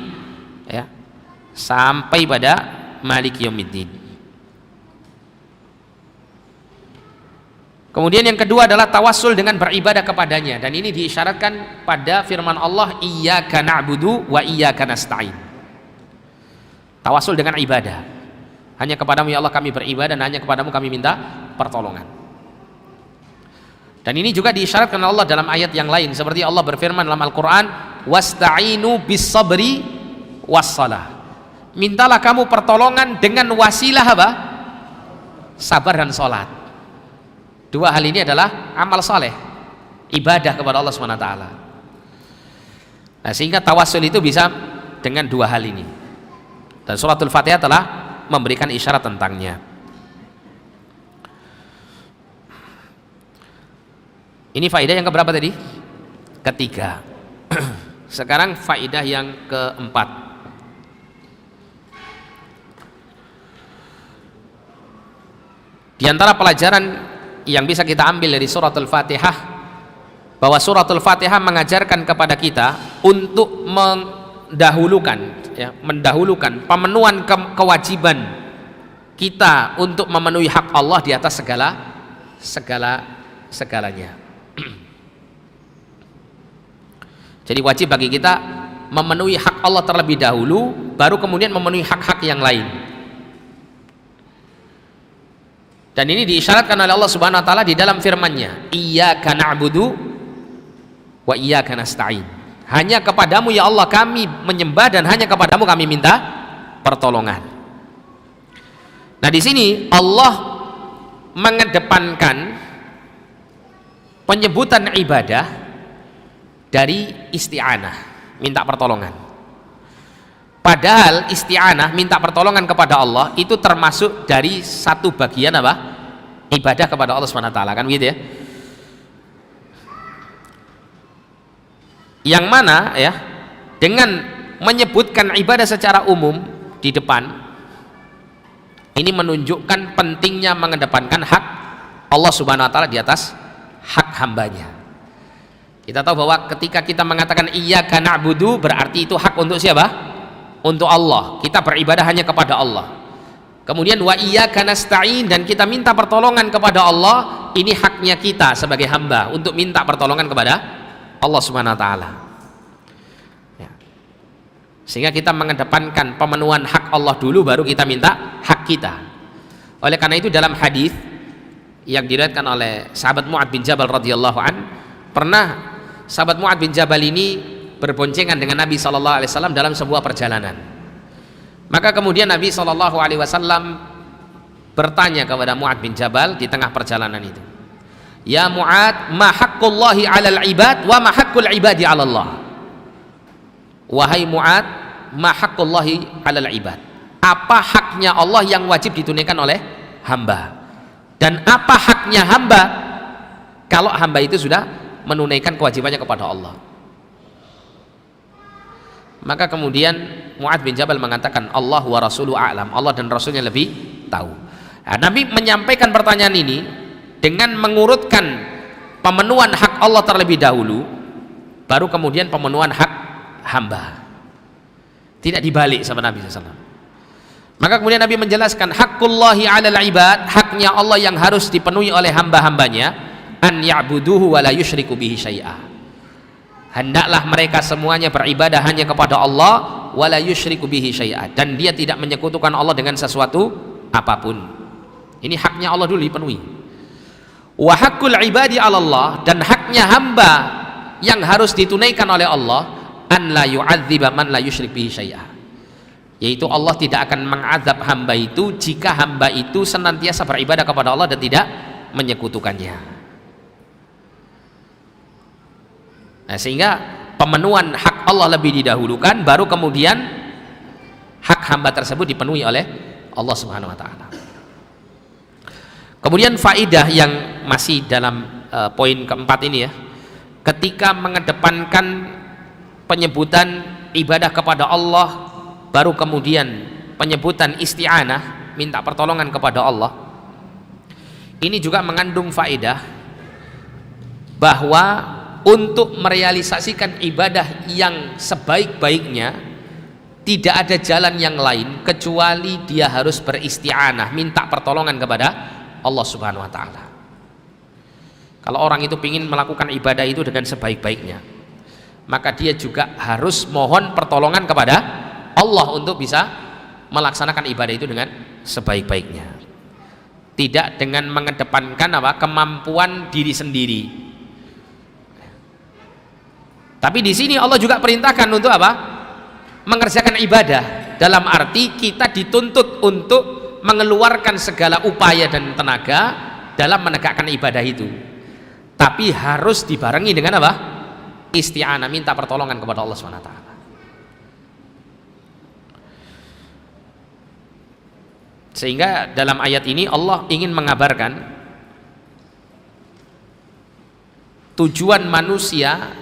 ya, sampai pada maliki yaumiddin. Kemudian yang kedua adalah tawassul dengan beribadah kepadanya, dan ini diisyaratkan pada firman Allah iyyaka na'budu wa iyyaka nasta'in. Tawassul dengan ibadah, hanya kepadamu ya Allah kami beribadah dan hanya kepadamu kami minta pertolongan. Dan ini juga diisyaratkan Allah dalam ayat yang lain, seperti Allah berfirman dalam Al-Quran wasta'inu bis sabri wassalah. Mintalah kamu pertolongan dengan wasilah apa? Sabar dan sholat. Dua hal ini adalah amal soleh, ibadah kepada Allah SWT. Nah, sehingga tawassul itu bisa dengan dua hal ini, dan suratul Fatihah telah memberikan isyarat tentangnya. Ini faedah yang keberapa tadi? Ketiga. Sekarang faedah yang keempat. Di antara pelajaran yang bisa kita ambil dari suratul Fatihah, bahwa suratul Fatihah mengajarkan kepada kita untuk mendahulukan pemenuhan kewajiban kita untuk memenuhi hak Allah di atas segalanya. Jadi wajib bagi kita memenuhi hak Allah terlebih dahulu, baru kemudian memenuhi hak-hak yang lain. Dan ini diisyaratkan oleh Allah Subhanahu wa taala di dalam firman-Nya, iyyaka na'budu wa iyyaka nasta'in. Hanya kepadamu ya Allah kami menyembah dan hanya kepadamu kami minta pertolongan. Nah, di sini Allah mengedepankan penyebutan ibadah dari isti'anah, minta pertolongan. Padahal isti'anah, minta pertolongan kepada Allah, itu termasuk dari satu bagian apa? Ibadah kepada Allah SWT, kan begitu ya? Yang mana ya, dengan menyebutkan ibadah secara umum di depan, ini menunjukkan pentingnya mengedepankan hak Allah Subhanahu wa taala di atas hak hambanya. Kita tahu bahwa ketika kita mengatakan iyyaka na'budu, berarti itu hak untuk siapa? Untuk Allah. Kita beribadah hanya kepada Allah. Kemudian wa iyyaka nasta'in, dan kita minta pertolongan kepada Allah, ini haknya kita sebagai hamba untuk minta pertolongan kepada Allah Subhanahu wa taala. Ya. sehingga kita mengedepankan pemenuhan hak Allah dulu, baru kita minta hak kita. Oleh karena itu dalam hadis yang diriwayatkan oleh sahabat Mu'adz bin Jabal radhiyallahu an, pernah sahabat Mu'adz bin Jabal ini berboncengan dengan Nabi SAW dalam sebuah perjalanan. Maka kemudian Nabi SAW bertanya kepada Mu'adz bin Jabal di tengah perjalanan itu, "Ya Mu'adz, ma haqqullahi 'alal ibad wa ma haqqul ibadi 'ala Allah?" Wahai Mu'adz, ma haqqullahi 'alal ibad, apa haknya Allah yang wajib ditunaikan oleh hamba, dan apa haknya hamba kalau hamba itu sudah menunaikan kewajibannya kepada Allah. Maka kemudian Mu'adz bin Jabal mengatakan, Allah wa rasuluhu a'lam, Allah dan rasulnya lebih tahu. Nah, Nabi menyampaikan pertanyaan ini dengan mengurutkan pemenuhan hak Allah terlebih dahulu, baru kemudian pemenuhan hak hamba. Tidak dibalik sama Nabi SAW. Maka kemudian Nabi menjelaskan, haqqullahi 'alal ibad, haknya Allah yang harus dipenuhi oleh hamba-hambanya, an ya'buduhu wa la yusyriku bihi syai'a, hendaklah mereka semuanya beribadah hanya kepada Allah, wa la yusyriku bihi syai'a, dan dia tidak menyekutukan Allah dengan sesuatu apapun. Ini haknya Allah dulu dipenuhi. Wa haqqul ibadi 'ala Allah, dan haknya hamba yang harus ditunaikan oleh Allah, an la yu'adziba man la yusyrik bihi syai'a, yaitu Allah tidak akan mengazab hamba itu jika hamba itu senantiasa beribadah kepada Allah dan tidak menyekutukannya. Nah, sehingga pemenuhan hak Allah lebih didahulukan, baru kemudian hak hamba tersebut dipenuhi oleh Allah Subhanahu wa taala. Kemudian faidah yang masih dalam poin keempat ini ya, ketika mengedepankan penyebutan ibadah kepada Allah, baru kemudian penyebutan isti'anah, minta pertolongan kepada Allah, ini juga mengandung faedah bahwa untuk merealisasikan ibadah yang sebaik-baiknya tidak ada jalan yang lain kecuali dia harus beristi'anah, minta pertolongan kepada Allah Subhanahu wa taala. Kalau orang itu ingin melakukan ibadah itu dengan sebaik-baiknya, maka dia juga harus mohon pertolongan kepada Allah untuk bisa melaksanakan ibadah itu dengan sebaik-baiknya, tidak dengan mengedepankan kemampuan diri sendiri. Tapi di sini Allah juga perintahkan untuk mengerjakan ibadah, dalam arti kita dituntut untuk mengeluarkan segala upaya dan tenaga dalam menegakkan ibadah itu, tapi harus dibarengi dengan isti'anah, minta pertolongan kepada Allah SWT. Sehingga dalam ayat ini Allah ingin mengabarkan tujuan manusia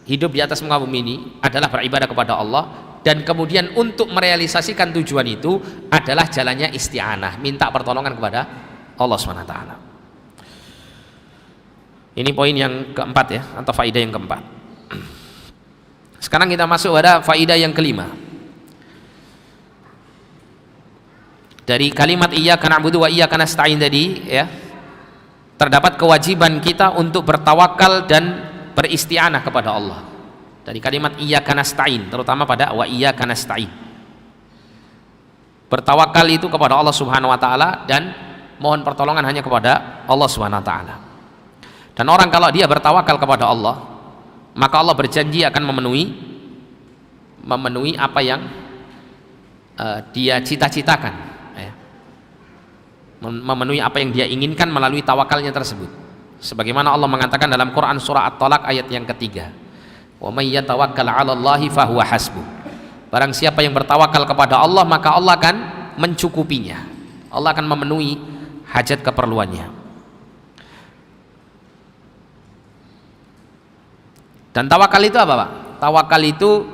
hidup di atas muka bumi ini adalah beribadah kepada Allah, dan kemudian untuk merealisasikan tujuan itu adalah jalannya isti'anah, minta pertolongan kepada Allah SWT. Ini poin yang keempat ya, atau faidah yang keempat. Sekarang kita masuk pada faidah yang kelima. Dari kalimat iyyaka na'budu wa iyyaka nasta'in tadi ya, terdapat kewajiban kita untuk bertawakal dan beristi'anah kepada Allah. Dari kalimat iyyaka nasta'in, terutama pada wa iyyaka nasta'in, bertawakal itu kepada Allah Subhanahu wa taala dan mohon pertolongan hanya kepada Allah Subhanahu wa taala. Dan orang kalau dia bertawakal kepada Allah, maka Allah berjanji akan memenuhi apa yang dia cita-citakan ya. Memenuhi apa yang dia inginkan melalui tawakalnya tersebut, sebagaimana Allah mengatakan dalam Quran surah At-Talaq ayat yang ketiga, wa may yatawakkal 'ala Allahi fahuwa hasbuh, barang siapa yang bertawakal kepada Allah maka Allah akan mencukupinya, Allah akan memenuhi hajat keperluannya. Dan tawakal itu apa Pak? Tawakal itu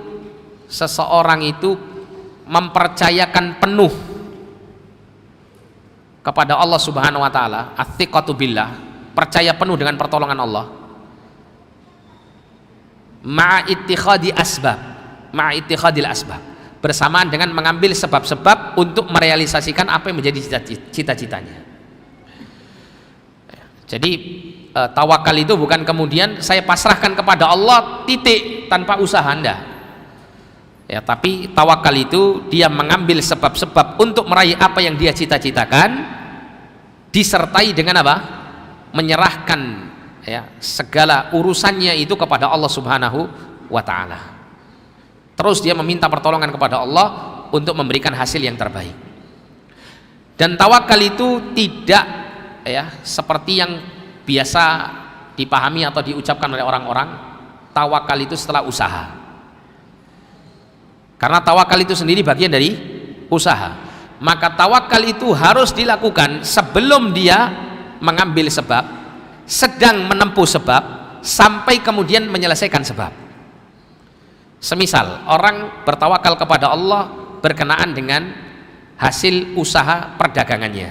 seseorang itu mempercayakan penuh kepada Allah Subhanahu wa taala, athiqatu billah, percaya penuh dengan pertolongan Allah, ma'ittihadil asbab, bersamaan dengan mengambil sebab-sebab untuk merealisasikan apa yang menjadi cita-citanya. Jadi tawakal itu bukan kemudian saya pasrahkan kepada Allah titik tanpa usaha Anda Ya, tapi tawakal itu dia mengambil sebab-sebab untuk meraih apa yang dia cita-citakan, disertai dengan apa? Menyerahkan ya segala urusannya itu kepada Allah Subhanahu wa taala. Terus dia meminta pertolongan kepada Allah untuk memberikan hasil yang terbaik. Dan tawakal itu tidak ya seperti yang biasa dipahami atau diucapkan oleh orang-orang, tawakal itu setelah usaha. Karena tawakal itu sendiri bagian dari usaha. Maka tawakal itu harus dilakukan sebelum dia mengambil sebab, sedang menempuh sebab, sampai kemudian menyelesaikan sebab. Semisal orang bertawakal kepada Allah berkenaan dengan hasil usaha perdagangannya,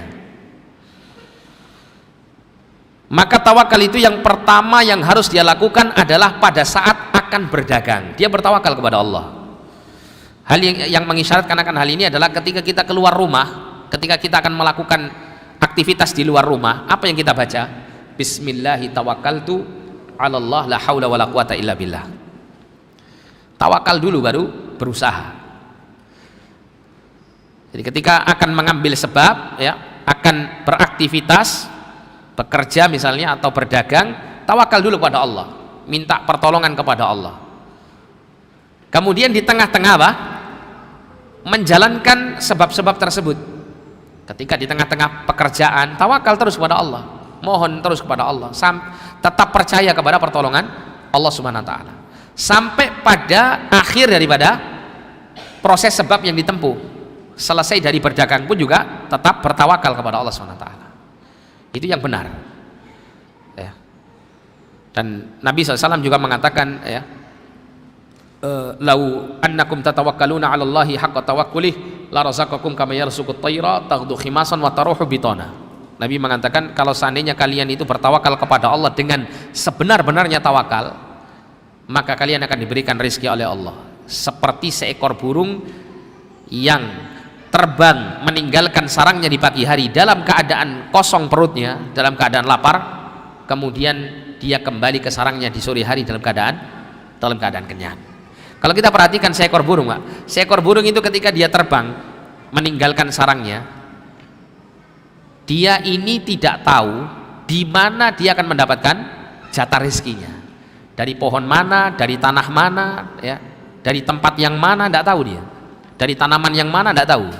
maka tawakal itu yang pertama yang harus dia lakukan adalah pada saat akan berdagang, dia bertawakal kepada Allah. Hal yang mengisyaratkan akan hal ini adalah ketika kita keluar rumah, ketika kita akan melakukan aktivitas di luar rumah, apa yang kita baca? Bismillahi tawakkaltu 'alallah la haula wala quwata illa billah. Tawakal dulu baru berusaha. Jadi ketika akan mengambil sebab ya, akan beraktivitas, bekerja misalnya atau berdagang, tawakal dulu kepada Allah, minta pertolongan kepada Allah. Kemudian di tengah-tengah apa? Menjalankan sebab-sebab tersebut. Ketika di tengah-tengah pekerjaan, tawakal terus kepada Allah, mohon terus kepada Allah, tetap percaya kepada pertolongan Allah Subhanahu wa taala. Sampai pada akhir daripada proses sebab yang ditempuh, selesai dari berdagang pun juga tetap bertawakal kepada Allah Subhanahu wa taala. Itu yang benar. Ya. Dan Nabi SAW juga mengatakan ya, lau annakum tatawakkaluna 'ala Allahi haqqa tawakkulih la razaqakum kama yarzuqut tayra taghdu khimasan wa taruhu bitana. Nabi mengatakan kalau seandainya kalian itu bertawakal kepada Allah dengan sebenar-benarnya tawakal, maka kalian akan diberikan rezeki oleh Allah seperti seekor burung yang terbang meninggalkan sarangnya di pagi hari dalam keadaan kosong perutnya, dalam keadaan lapar, kemudian dia kembali ke sarangnya di sore hari dalam keadaan kenyang. Kalau kita perhatikan seekor burung, Pak, seekor burung itu ketika dia terbang meninggalkan sarangnya, dia ini tidak tahu di mana dia akan mendapatkan jatah rezekinya, dari pohon mana, dari tanah mana, ya, dari tempat yang mana tidak tahu dia, dari tanaman yang mana tidak tahu.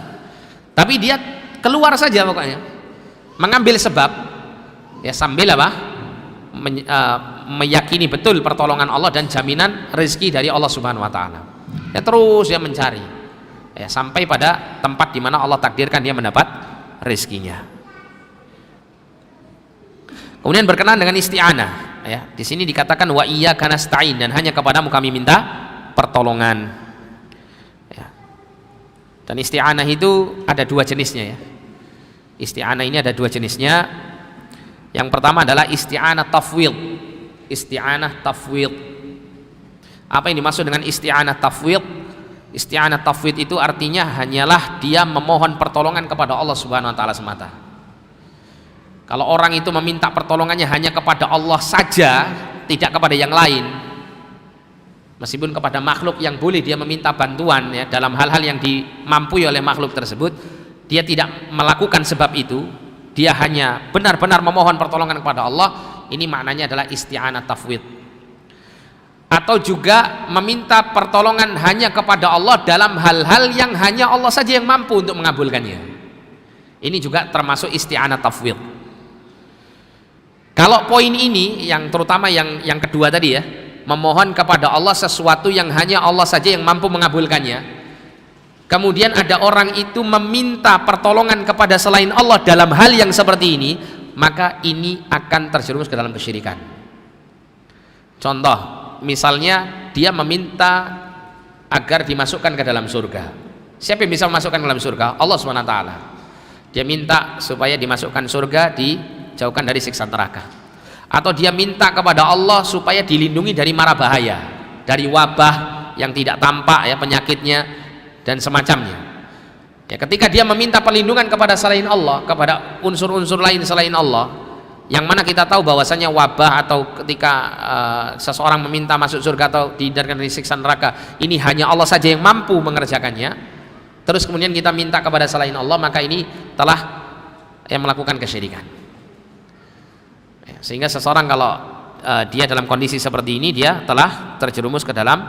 Tapi dia keluar saja pokoknya, mengambil sebab, ya sambil apa? Meyakini betul pertolongan Allah dan jaminan rezeki dari Allah Subhanahu wa taala. Ya terus dia mencari. Ya sampai pada tempat di mana Allah takdirkan dia mendapat rezekinya. Kemudian berkenaan dengan isti'anah, ya, di sini dikatakan wa iyyaka nasta'in, dan hanya kepadamu kami minta pertolongan. Ya. Dan isti'anah itu ada dua jenisnya ya. Isti'anah ini ada dua jenisnya. Yang pertama adalah isti'anah tafwid. Isti'anah tafwid. Apa yang dimaksud dengan isti'anah tafwid? Isti'anah tafwid itu artinya hanyalah dia memohon pertolongan kepada Allah Subhanahu wa taala semata. Kalau orang itu meminta pertolongannya hanya kepada Allah saja, tidak kepada yang lain, meskipun kepada makhluk yang boleh dia meminta bantuan ya, dalam hal-hal yang dimampui oleh makhluk tersebut, dia tidak melakukan sebab itu, dia hanya benar-benar memohon pertolongan kepada Allah, ini maknanya adalah isti'anah tafwid. Atau juga meminta pertolongan hanya kepada Allah dalam hal-hal yang hanya Allah saja yang mampu untuk mengabulkannya, ini juga termasuk isti'anah tafwid. Kalau poin ini yang terutama yang kedua tadi ya, memohon kepada Allah sesuatu yang hanya Allah saja yang mampu mengabulkannya, kemudian ada orang itu meminta pertolongan kepada selain Allah dalam hal yang seperti ini, maka ini akan terjerumus ke dalam kesyirikan. Contoh, misalnya dia meminta agar dimasukkan ke dalam surga. Siapa yang bisa memasukkan ke dalam surga? Allah SWT. Dia minta supaya dimasukkan surga, dijauhkan dari siksa neraka. Atau dia minta kepada Allah supaya dilindungi dari mara bahaya, dari wabah yang tidak tampak ya penyakitnya dan semacamnya. Ya, ketika dia meminta perlindungan kepada selain Allah, kepada unsur-unsur lain selain Allah, yang mana kita tahu bahwasanya wabah atau ketika seseorang meminta masuk surga atau dihindarkan dari siksa neraka, ini hanya Allah saja yang mampu mengerjakannya, terus kemudian kita minta kepada selain Allah, maka ini telah melakukan kesyirikan. Sehingga seseorang kalau dia dalam kondisi seperti ini, dia telah terjerumus ke dalam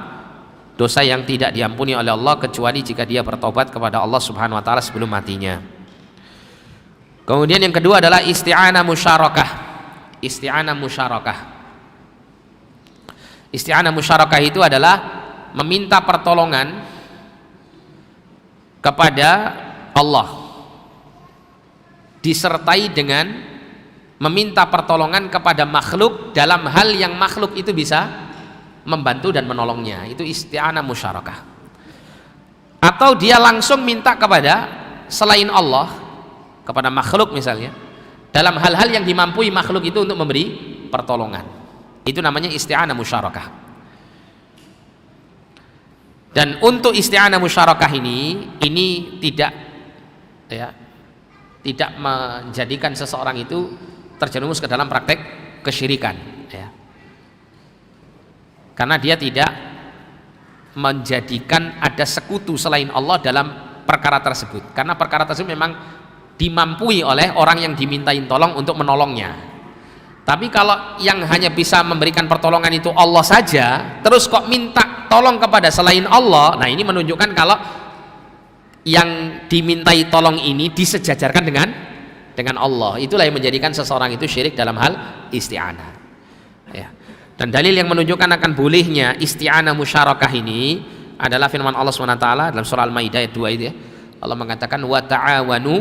dosa yang tidak diampuni oleh Allah, kecuali jika dia bertobat kepada Allah Subhanahu wa taala sebelum matinya. Kemudian yang kedua adalah isti'anah musyarakah. Isti'anah musyarakah. Isti'anah musyarakah itu adalah meminta pertolongan kepada Allah disertai dengan meminta pertolongan kepada makhluk dalam hal yang makhluk itu bisa membantu dan menolongnya. Itu isti'anah musyarakah. Atau dia langsung minta kepada selain Allah, kepada makhluk misalnya, dalam hal-hal yang dimampui makhluk itu untuk memberi pertolongan. Itu namanya isti'anah musyarakah. Dan untuk isti'anah musyarakah ini tidak menjadikan seseorang itu terjerumus ke dalam praktek kesyirikan, ya. Karena dia tidak menjadikan ada sekutu selain Allah dalam perkara tersebut, karena perkara tersebut memang dimampui oleh orang yang dimintain tolong untuk menolongnya. Tapi kalau yang hanya bisa memberikan pertolongan itu Allah saja, terus kok minta tolong kepada selain Allah, nah ini menunjukkan kalau yang dimintai tolong ini disejajarkan dengan Allah. Itulah yang menjadikan seseorang itu syirik dalam hal isti'anah, ya. Dan dalil yang menunjukkan akan bolehnya isti'anah musyarakah ini adalah firman Allah SWT dalam surah Al-Maidah ayat 2 itu, ya. Allah mengatakan wa ta'awanu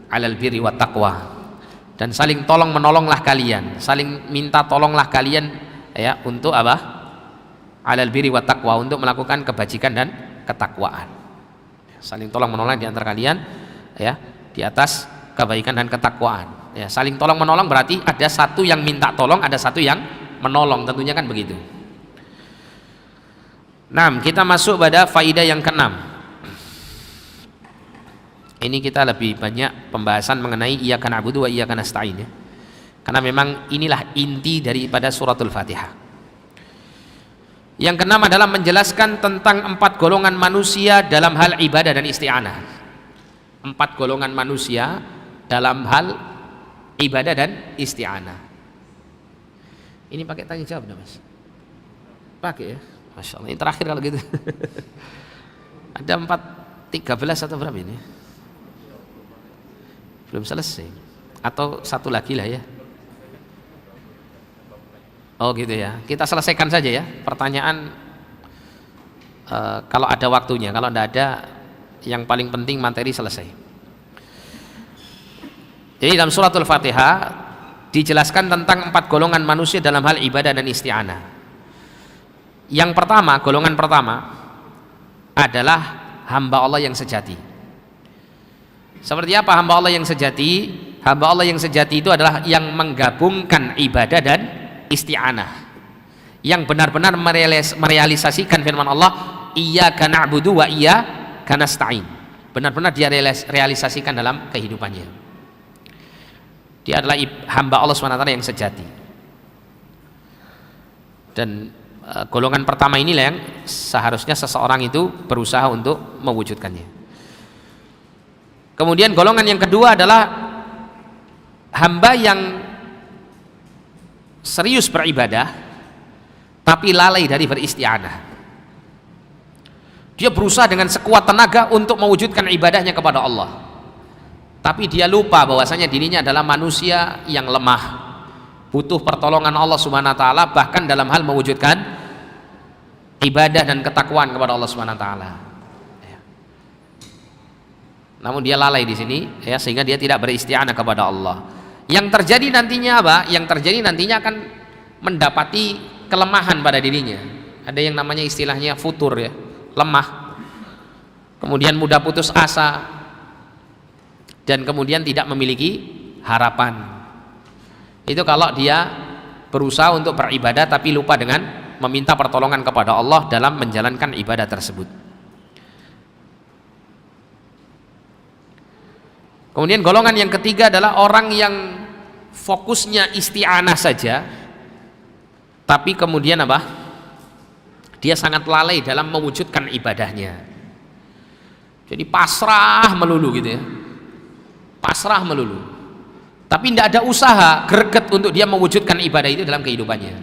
'alal birri wat taqwa, dan saling tolong menolonglah kalian, saling minta tolonglah kalian, ya, untuk apa? 'Alal birri wat taqwa, untuk melakukan kebajikan dan ketakwaan. Saling tolong menolong di antara kalian, ya, di atas kebaikan dan ketakwaan, ya. Saling tolong menolong berarti ada satu yang minta tolong, ada satu yang menolong, tentunya kan begitu. Nah, kita masuk pada faidah yang keenam. Ini kita lebih banyak pembahasan mengenai iyyaka na'budu wa iyyaka nasta'in, ya. Karena memang inilah inti daripada suratul Fatihah. Yang keenam adalah menjelaskan tentang 4 golongan manusia dalam hal ibadah dan isti'anah. 4 golongan manusia dalam hal ibadah dan isti'anah. Ini pakai tanya jawab dah, Mas? Pakai, ya? Masya Allah. Ini terakhir kalau gitu. Ada 13 atau berapa ini? Belum selesai, atau satu lagi lah, ya. Oh gitu, ya. Kita selesaikan saja, ya, pertanyaan kalau ada waktunya. Kalau tidak ada, yang paling penting materi selesai. Jadi dalam suratul Fatihah dijelaskan tentang 4 golongan manusia dalam hal ibadah dan isti'anah. Yang pertama, golongan pertama adalah hamba Allah yang sejati. Seperti apa hamba Allah yang sejati? Hamba Allah yang sejati itu adalah yang menggabungkan ibadah dan isti'anah, yang benar-benar merealisasikan firman Allah iyyaka na'budu wa iyyaka nasta'in, benar-benar dia realisasikan dalam kehidupannya. Dia adalah hamba Allah SWT yang sejati. Dan golongan pertama inilah yang seharusnya seseorang itu berusaha untuk mewujudkannya. Kemudian golongan yang kedua adalah hamba yang serius beribadah tapi lalai dari beristi'anah. Dia berusaha dengan sekuat tenaga untuk mewujudkan ibadahnya kepada Allah, tapi dia lupa bahwasanya dirinya adalah manusia yang lemah, butuh pertolongan Allah Subhanahu wa taala, bahkan dalam hal mewujudkan ibadah dan ketakwaan kepada Allah Subhanahu wa taala. Namun dia lalai di sini, ya, sehingga dia tidak beristi'anah kepada Allah. Yang terjadi nantinya apa? Yang terjadi nantinya akan mendapati kelemahan pada dirinya. Ada yang namanya istilahnya futur, ya, lemah. Kemudian mudah putus asa, dan kemudian tidak memiliki harapan. Itu kalau dia berusaha untuk beribadah tapi lupa dengan meminta pertolongan kepada Allah dalam menjalankan ibadah tersebut. Kemudian golongan yang ketiga adalah orang yang fokusnya isti'anah saja, tapi kemudian apa? Dia sangat lalai dalam mewujudkan ibadahnya. Jadi pasrah melulu gitu ya. Pasrah melulu. Tapi tidak ada usaha greget untuk dia mewujudkan ibadah itu dalam kehidupannya.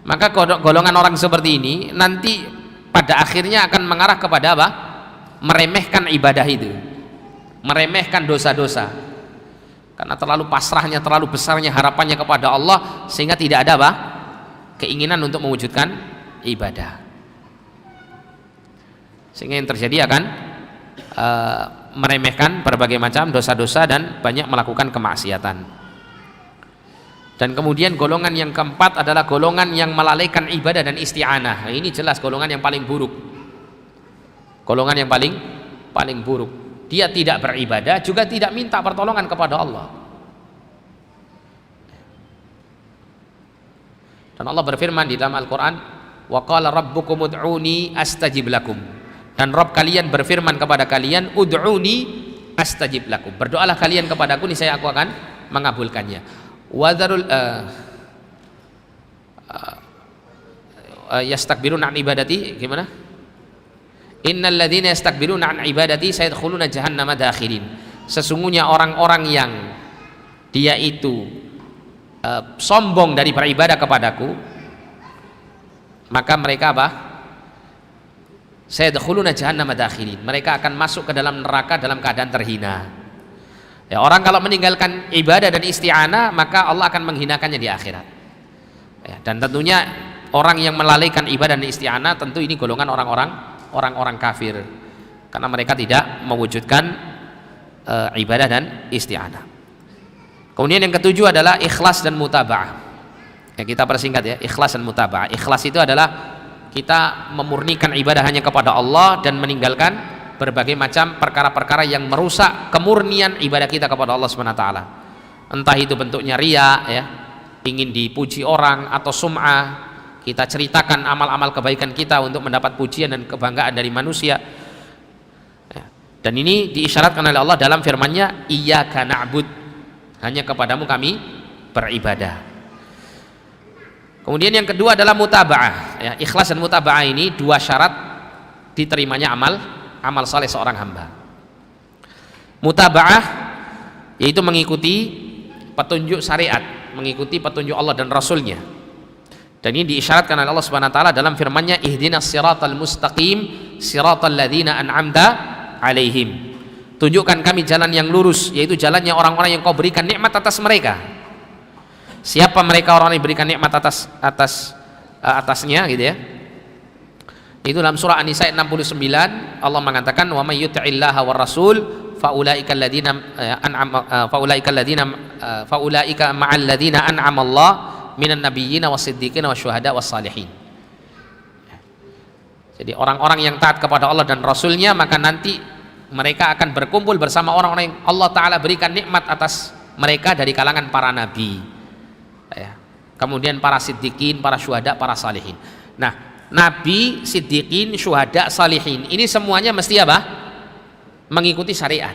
Maka golongan orang seperti ini nanti pada akhirnya akan mengarah kepada apa? Meremehkan ibadah itu, meremehkan dosa-dosa, karena terlalu pasrahnya, terlalu besarnya harapannya kepada Allah, sehingga tidak ada apa? Keinginan untuk mewujudkan ibadah. Sehingga yang terjadi akan meremehkan berbagai macam dosa-dosa dan banyak melakukan kemaksiatan. Dan kemudian golongan yang keempat adalah golongan yang melalaikan ibadah dan isti'anah. Nah, ini jelas golongan yang paling buruk. Golongan yang paling buruk. Dia tidak beribadah, juga tidak minta pertolongan kepada Allah. Dan Allah berfirman di dalam Al-Qur'an, "Wa qala rabbukum ud'uni astajib lakum." Dan Rabb kalian berfirman kepada kalian, "Ud'uni astajib lakum." Berdoalah kalian kepadaku, niscaya aku akan mengabulkannya. Wadharul yastakbiruna an ibadati, gimana? Innal ladzina yastakbiruna an ibadati sayadkhuluna jahannama dakhirin. Sesungguhnya orang-orang yang dia itu sombong dari beribadah kepadaku, maka mereka apa? Sayadkhuluna jahannama dakhirin. Mereka akan masuk ke dalam neraka dalam keadaan terhina. Ya, orang kalau meninggalkan ibadah dan isti'anah, maka Allah akan menghinakannya di akhirat. Ya, dan tentunya orang yang melalaikan ibadah dan isti'anah, tentu ini golongan orang-orang kafir, karena mereka tidak mewujudkan ibadah dan isti'anah. Kemudian yang ketujuh adalah ikhlas dan mutaba'ah. Ya, kita persingkat ya, ikhlas dan mutaba'ah. Ikhlas itu adalah kita memurnikan ibadah hanya kepada Allah dan meninggalkan berbagai macam perkara-perkara yang merusak kemurnian ibadah kita kepada Allah Subhanahu wa taala. Entah itu bentuknya riya ya, ingin dipuji orang, atau sum'ah, kita ceritakan amal-amal kebaikan kita untuk mendapat pujian dan kebanggaan dari manusia. Ya. Dan ini diisyaratkan oleh Allah dalam firman-Nya, "Iyyaka na'bud." Hanya kepadamu kami beribadah. Kemudian yang kedua adalah mutaba'ah. Ya, ikhlas dan mutaba'ah ini dua syarat diterimanya amal saleh seorang hamba. Mutaba'ah yaitu mengikuti petunjuk syariat, mengikuti petunjuk Allah dan Rasulnya. Dan ini diisyaratkan oleh Allah Subhanahu wa taala dalam firman-Nya, "Ihdinas siratal mustaqim, siratal ladzina an'amta 'alaihim." Tunjukkan kami jalan yang lurus, yaitu jalannya orang-orang yang Kau berikan nikmat atas mereka. Siapa mereka orang yang diberikan nikmat atasnya gitu ya. Itu dalam surah An-Nisa 69 Allah mengatakan, "Wa may yuti'illaha war rasul faulaika alladziina faulaika ma'al ladziina an'ama Allah minan nabiyyin wasiddiqin wasyuhada wassalihin." Jadi orang-orang yang taat kepada Allah dan Rasulnya, maka nanti mereka akan berkumpul bersama orang-orang yang Allah Ta'ala berikan nikmat atas mereka dari kalangan para nabi ya. Kemudian para siddiqin, para syuhada, para salihin. Nah, nabi, siddiqin, syuhada, salihin ini semuanya mesti apa? Mengikuti syariat.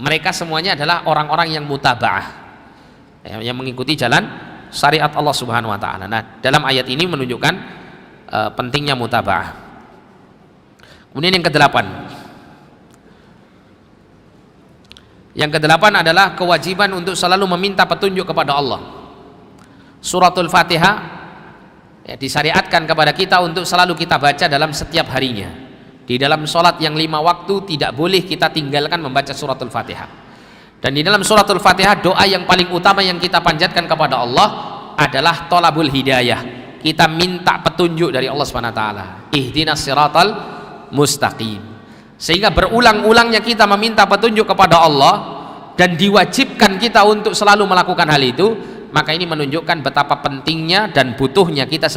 Mereka semuanya adalah orang-orang yang mutaba'ah ya, yang mengikuti jalan syariat Allah Subhanahu wa taala. Nah, dalam ayat ini menunjukkan pentingnya mutaba'ah. Kemudian yang kedelapan. Yang kedelapan adalah kewajiban untuk selalu meminta petunjuk kepada Allah. Suratul Fatihah ya, disyariatkan kepada kita untuk selalu kita baca dalam setiap harinya. Di dalam sholat yang 5 waktu tidak boleh kita tinggalkan membaca suratul Fatihah. Dan di dalam suratul Fatihah doa yang paling utama yang kita panjatkan kepada Allah adalah thalabul hidayah. Kita minta petunjuk dari Allah Subhanahu wa taala. Ihdinas siratal mustaqim. Sehingga berulang-ulangnya kita meminta petunjuk kepada Allah dan diwajibkan kita untuk selalu melakukan hal itu, maka ini menunjukkan betapa pentingnya dan butuhnya kita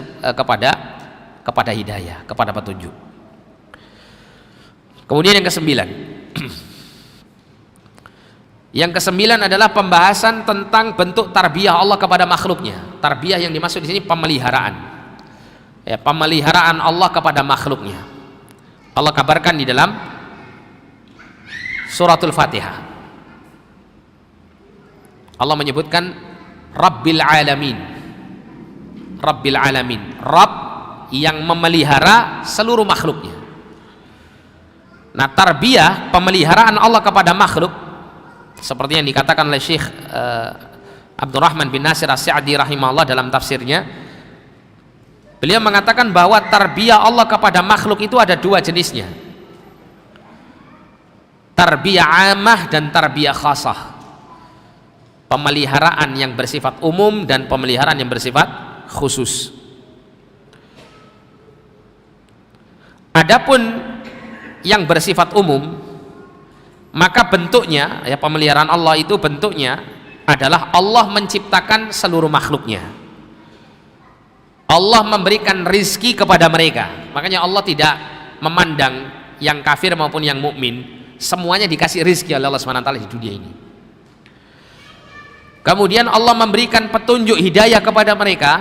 kepada hidayah, kepada petunjuk. Kemudian yang kesembilan. Yang kesembilan adalah pembahasan tentang bentuk tarbiyah Allah kepada makhluknya. Tarbiyah yang dimaksud di sini pemeliharaan. Ya, pemeliharaan Allah kepada makhluknya. Allah kabarkan di dalam suratul Fatihah. Allah menyebutkan Rabbil Alamin. Rabbil Alamin, Rabb yang memelihara seluruh makhluknya. Nah, tarbiyah, pemeliharaan Allah kepada makhluk, seperti yang dikatakan oleh Syekh Abdurrahman bin Nasir As-Sa'di rahimahullah dalam tafsirnya, beliau mengatakan bahwa tarbiyah Allah kepada makhluk itu ada dua jenisnya, tarbiyah amah dan tarbiyah khasah. Pemeliharaan yang bersifat umum dan pemeliharaan yang bersifat khusus. Adapun yang bersifat umum, maka bentuknya, ya, pemeliharaan Allah itu bentuknya adalah Allah menciptakan seluruh makhluknya. Allah memberikan rizki kepada mereka. Makanya Allah tidak memandang yang kafir maupun yang mukmin, semuanya dikasih rizki oleh Allah SWT di dunia ini. Kemudian Allah memberikan petunjuk hidayah kepada mereka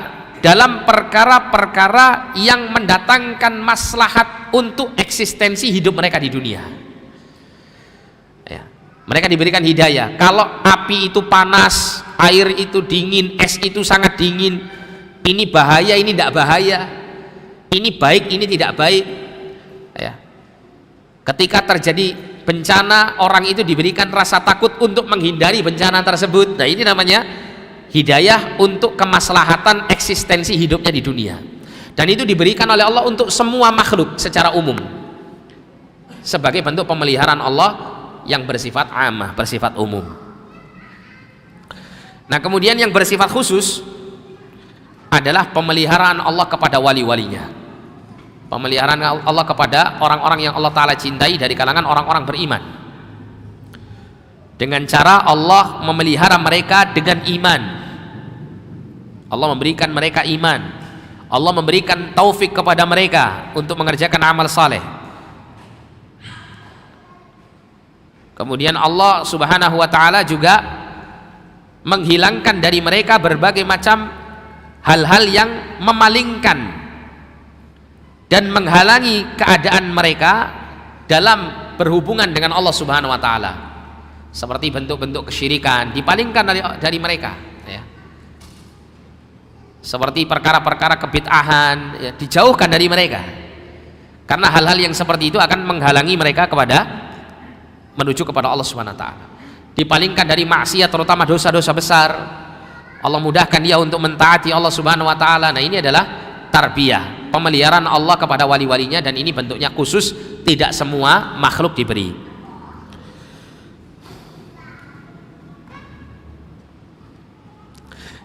dalam perkara-perkara yang mendatangkan maslahat untuk eksistensi hidup mereka di dunia. Ya. Mereka diberikan hidayah. Kalau api itu panas, air itu dingin, es itu sangat dingin, ini bahaya, ini tidak bahaya, ini baik, ini tidak baik. Ya. Ketika terjadi bencana, orang itu diberikan rasa takut untuk menghindari bencana tersebut. Nah, ini namanya hidayah untuk kemaslahatan eksistensi hidupnya di dunia. Dan itu diberikan oleh Allah untuk semua makhluk secara umum, sebagai bentuk pemeliharaan Allah yang bersifat amah, bersifat umum. Nah, kemudian yang bersifat khusus adalah pemeliharaan Allah kepada wali-walinya, pemeliharaan Allah kepada orang-orang yang Allah Ta'ala cintai dari kalangan orang-orang beriman, dengan cara Allah memelihara mereka dengan iman. Allah memberikan mereka iman, Allah memberikan taufik kepada mereka untuk mengerjakan amal saleh. Kemudian Allah Subhanahu wa Ta'ala juga menghilangkan dari mereka berbagai macam hal-hal yang memalingkan dan menghalangi keadaan mereka dalam berhubungan dengan Allah Subhanahu wa Ta'ala, seperti bentuk-bentuk kesyirikan dipalingkan dari mereka, ya. Seperti perkara-perkara kebid'ahan, ya, dijauhkan dari mereka, karena hal-hal yang seperti itu akan menghalangi mereka menuju kepada Allah Subhanahu wa Ta'ala. Dipalingkan dari maksiat, terutama dosa-dosa besar, Allah mudahkan dia untuk mentaati Allah Subhanahu wa Ta'ala. Nah, ini adalah tarbiyah, pemeliharaan Allah kepada wali-walinya, dan ini bentuknya khusus, tidak semua makhluk diberi.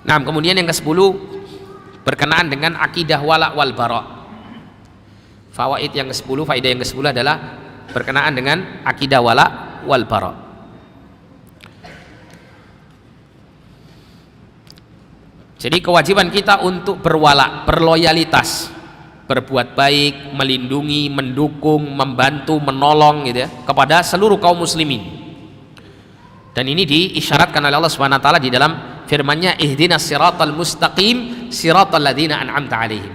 Nah, kemudian yang ke-10 berkenaan dengan akidah wala wal bara. Fawaid yang ke-10, faedah yang ke-10 adalah berkenaan dengan akidah wala wal bara. Jadi kewajiban kita untuk berwala, berloyalitas, berbuat baik, melindungi, mendukung, membantu, menolong, gitu ya, kepada seluruh kaum muslimin. Dan ini diisyaratkan oleh Allah Subhanahu wa Ta'ala di dalam firman-Nya, ihdinas siratal mustaqim siratal ladzina an'amta 'alaihim.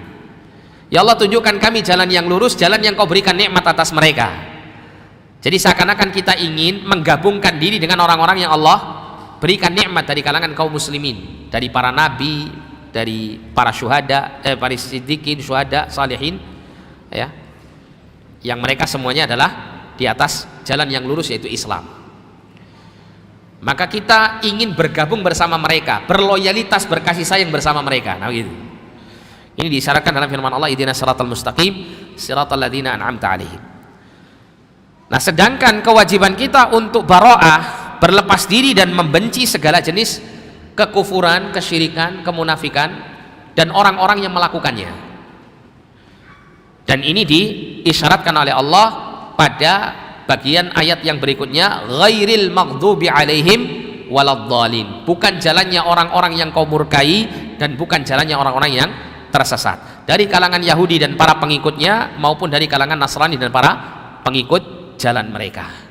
Ya Allah, tunjukkan kami jalan yang lurus, jalan yang Kau berikan nikmat atas mereka. Jadi seakan-akan kita ingin menggabungkan diri dengan orang-orang yang Allah berikan nikmat dari kalangan kaum muslimin, dari para nabi, dari para syuhada, para siddiqin, syuhada, salihin, ya, yang mereka semuanya adalah di atas jalan yang lurus, yaitu Islam. Maka kita ingin bergabung bersama mereka, berloyalitas, berkasih sayang bersama mereka. Nah, gitu. Ini disyaratkan dalam firman Allah, ihdinas siratal mustaqim siratal ladzina an'amta 'alaihim. Nah, sedangkan kewajiban kita untuk bara'ah, berlepas diri dan membenci segala jenis kekufuran, kesyirikan, kemunafikan, dan orang-orang yang melakukannya. Dan ini diisyaratkan oleh Allah pada bagian ayat yang berikutnya, ghairil maghdubi alaihim waladhdallin, bukan jalannya orang-orang yang Kau murkai dan bukan jalannya orang-orang yang tersesat, dari kalangan Yahudi dan para pengikutnya maupun dari kalangan Nasrani dan para pengikut jalan mereka.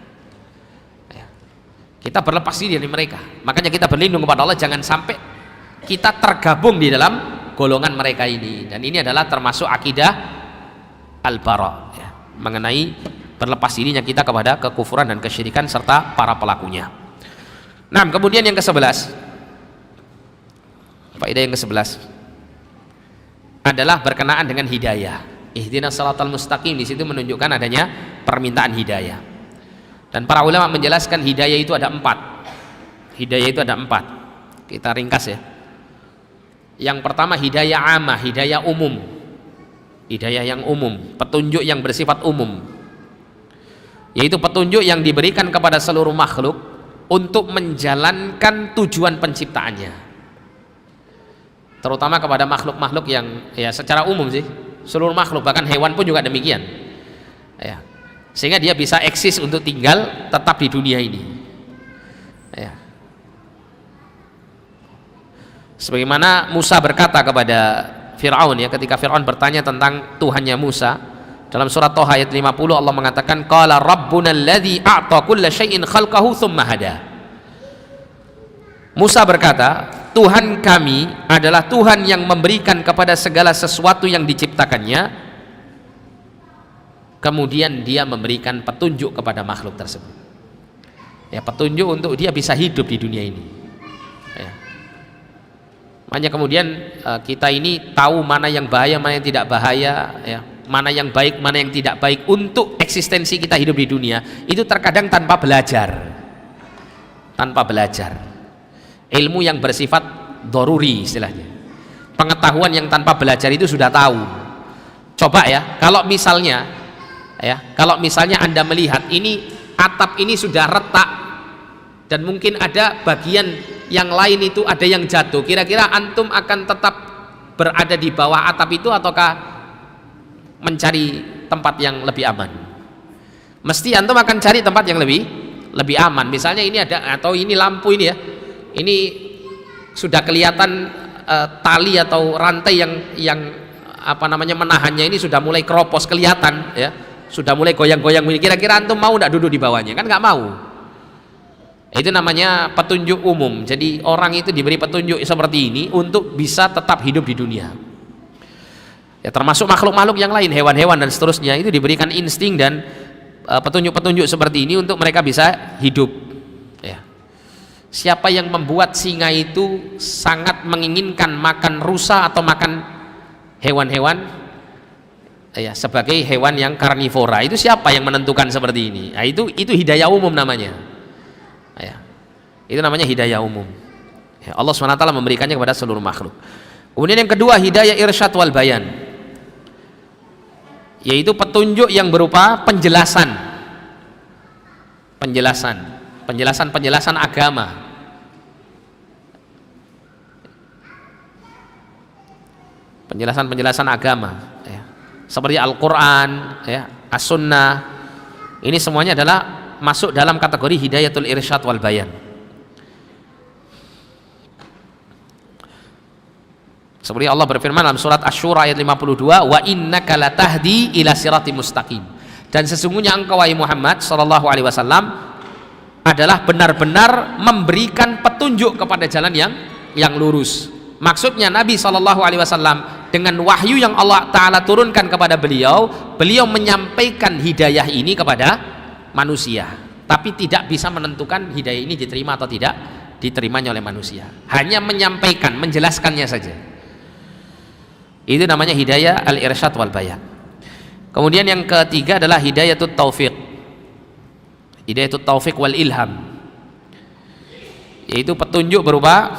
Kita berlepas diri dari mereka, makanya kita berlindung kepada Allah jangan sampai kita tergabung di dalam golongan mereka ini. Dan ini adalah termasuk akidah al-bara, ya, mengenai berlepas dirinya kita kepada kekufuran dan kesyirikan serta para pelakunya. Nah, kemudian yang ke-11, Faedah yang ke-11 adalah berkenaan dengan hidayah. Ihdinas shiratal mustaqim, di situ menunjukkan adanya permintaan hidayah. Dan para ulama menjelaskan hidayah itu ada 4. Hidayah itu ada 4. Kita ringkas ya. Yang pertama hidayah amah, hidayah umum. Hidayah yang umum, petunjuk yang bersifat umum. Yaitu petunjuk yang diberikan kepada seluruh makhluk untuk menjalankan tujuan penciptaannya. Terutama kepada makhluk-makhluk yang ya secara umum sih, seluruh makhluk, bahkan hewan pun juga demikian ya, sehingga dia bisa eksis untuk tinggal tetap di dunia ini ya. Sebagaimana Musa berkata kepada Fir'aun ya, ketika Fir'aun bertanya tentang Tuhannya Musa, dalam surat Toha ayat 50 Allah mengatakan qala rabbuna alladzi a'ta kulla syai'in khalqahu tsumma hada. Musa berkata, Tuhan kami adalah Tuhan yang memberikan kepada segala sesuatu yang diciptakannya, kemudian dia memberikan petunjuk kepada makhluk tersebut ya, petunjuk untuk dia bisa hidup di dunia ini ya. Makanya kemudian kita ini tahu mana yang bahaya, mana yang tidak bahaya ya, mana yang baik, mana yang tidak baik untuk eksistensi kita hidup di dunia. Itu terkadang tanpa belajar, ilmu yang bersifat doruri istilahnya, pengetahuan yang tanpa belajar itu sudah tahu. Coba ya, kalau misalnya Anda melihat ini atap ini sudah retak dan mungkin ada bagian yang lain itu ada yang jatuh, kira-kira antum akan tetap berada di bawah atap itu ataukah mencari tempat yang lebih aman? Mesti antum akan cari tempat yang lebih aman. Misalnya ini ada, atau ini lampu ini ya, ini sudah kelihatan tali atau rantai yang apa namanya menahannya ini sudah mulai keropos, kelihatan ya, sudah mulai goyang-goyang. Kira-kira antum mau tidak duduk di bawahnya? Kan nggak mau. Itu namanya petunjuk umum. Jadi orang itu diberi petunjuk seperti ini untuk bisa tetap hidup di dunia ya, termasuk makhluk-makhluk yang lain, hewan-hewan dan seterusnya, itu diberikan insting dan petunjuk-petunjuk seperti ini untuk mereka bisa hidup ya. Siapa yang membuat singa itu sangat menginginkan makan rusa atau makan hewan-hewan ya, sebagai hewan yang karnivora, itu siapa yang menentukan seperti ini? Nah, itu hidayah umum namanya ya. Itu namanya hidayah umum ya, Allah SWT memberikannya kepada seluruh makhluk. Kemudian yang kedua hidayah irsyad wal bayan, yaitu petunjuk yang berupa penjelasan agama. Penjelasan agama ya, seperti Al-Quran ya, As-Sunnah, ini semuanya adalah masuk dalam kategori hidayatul irsyad wal bayan. Seperti Allah berfirman dalam surat Asy-Syura ayat 52, wa innaka latahdi ila siratim mustaqim, dan sesungguhnya engkau wahai Muhammad sallallahu alaihi wasallam adalah benar-benar memberikan petunjuk kepada jalan yang lurus. Maksudnya Nabi sallallahu alaihi wasallam dengan wahyu yang Allah Ta'ala turunkan kepada beliau menyampaikan hidayah ini kepada manusia, tapi tidak bisa menentukan hidayah ini diterima atau tidak diterimanya oleh manusia, hanya menyampaikan, menjelaskannya saja. Itu namanya hidayah al-irsyad wal bayan. Kemudian yang ketiga adalah hidayatut taufiq, hidayatut taufiq wal ilham, yaitu petunjuk berupa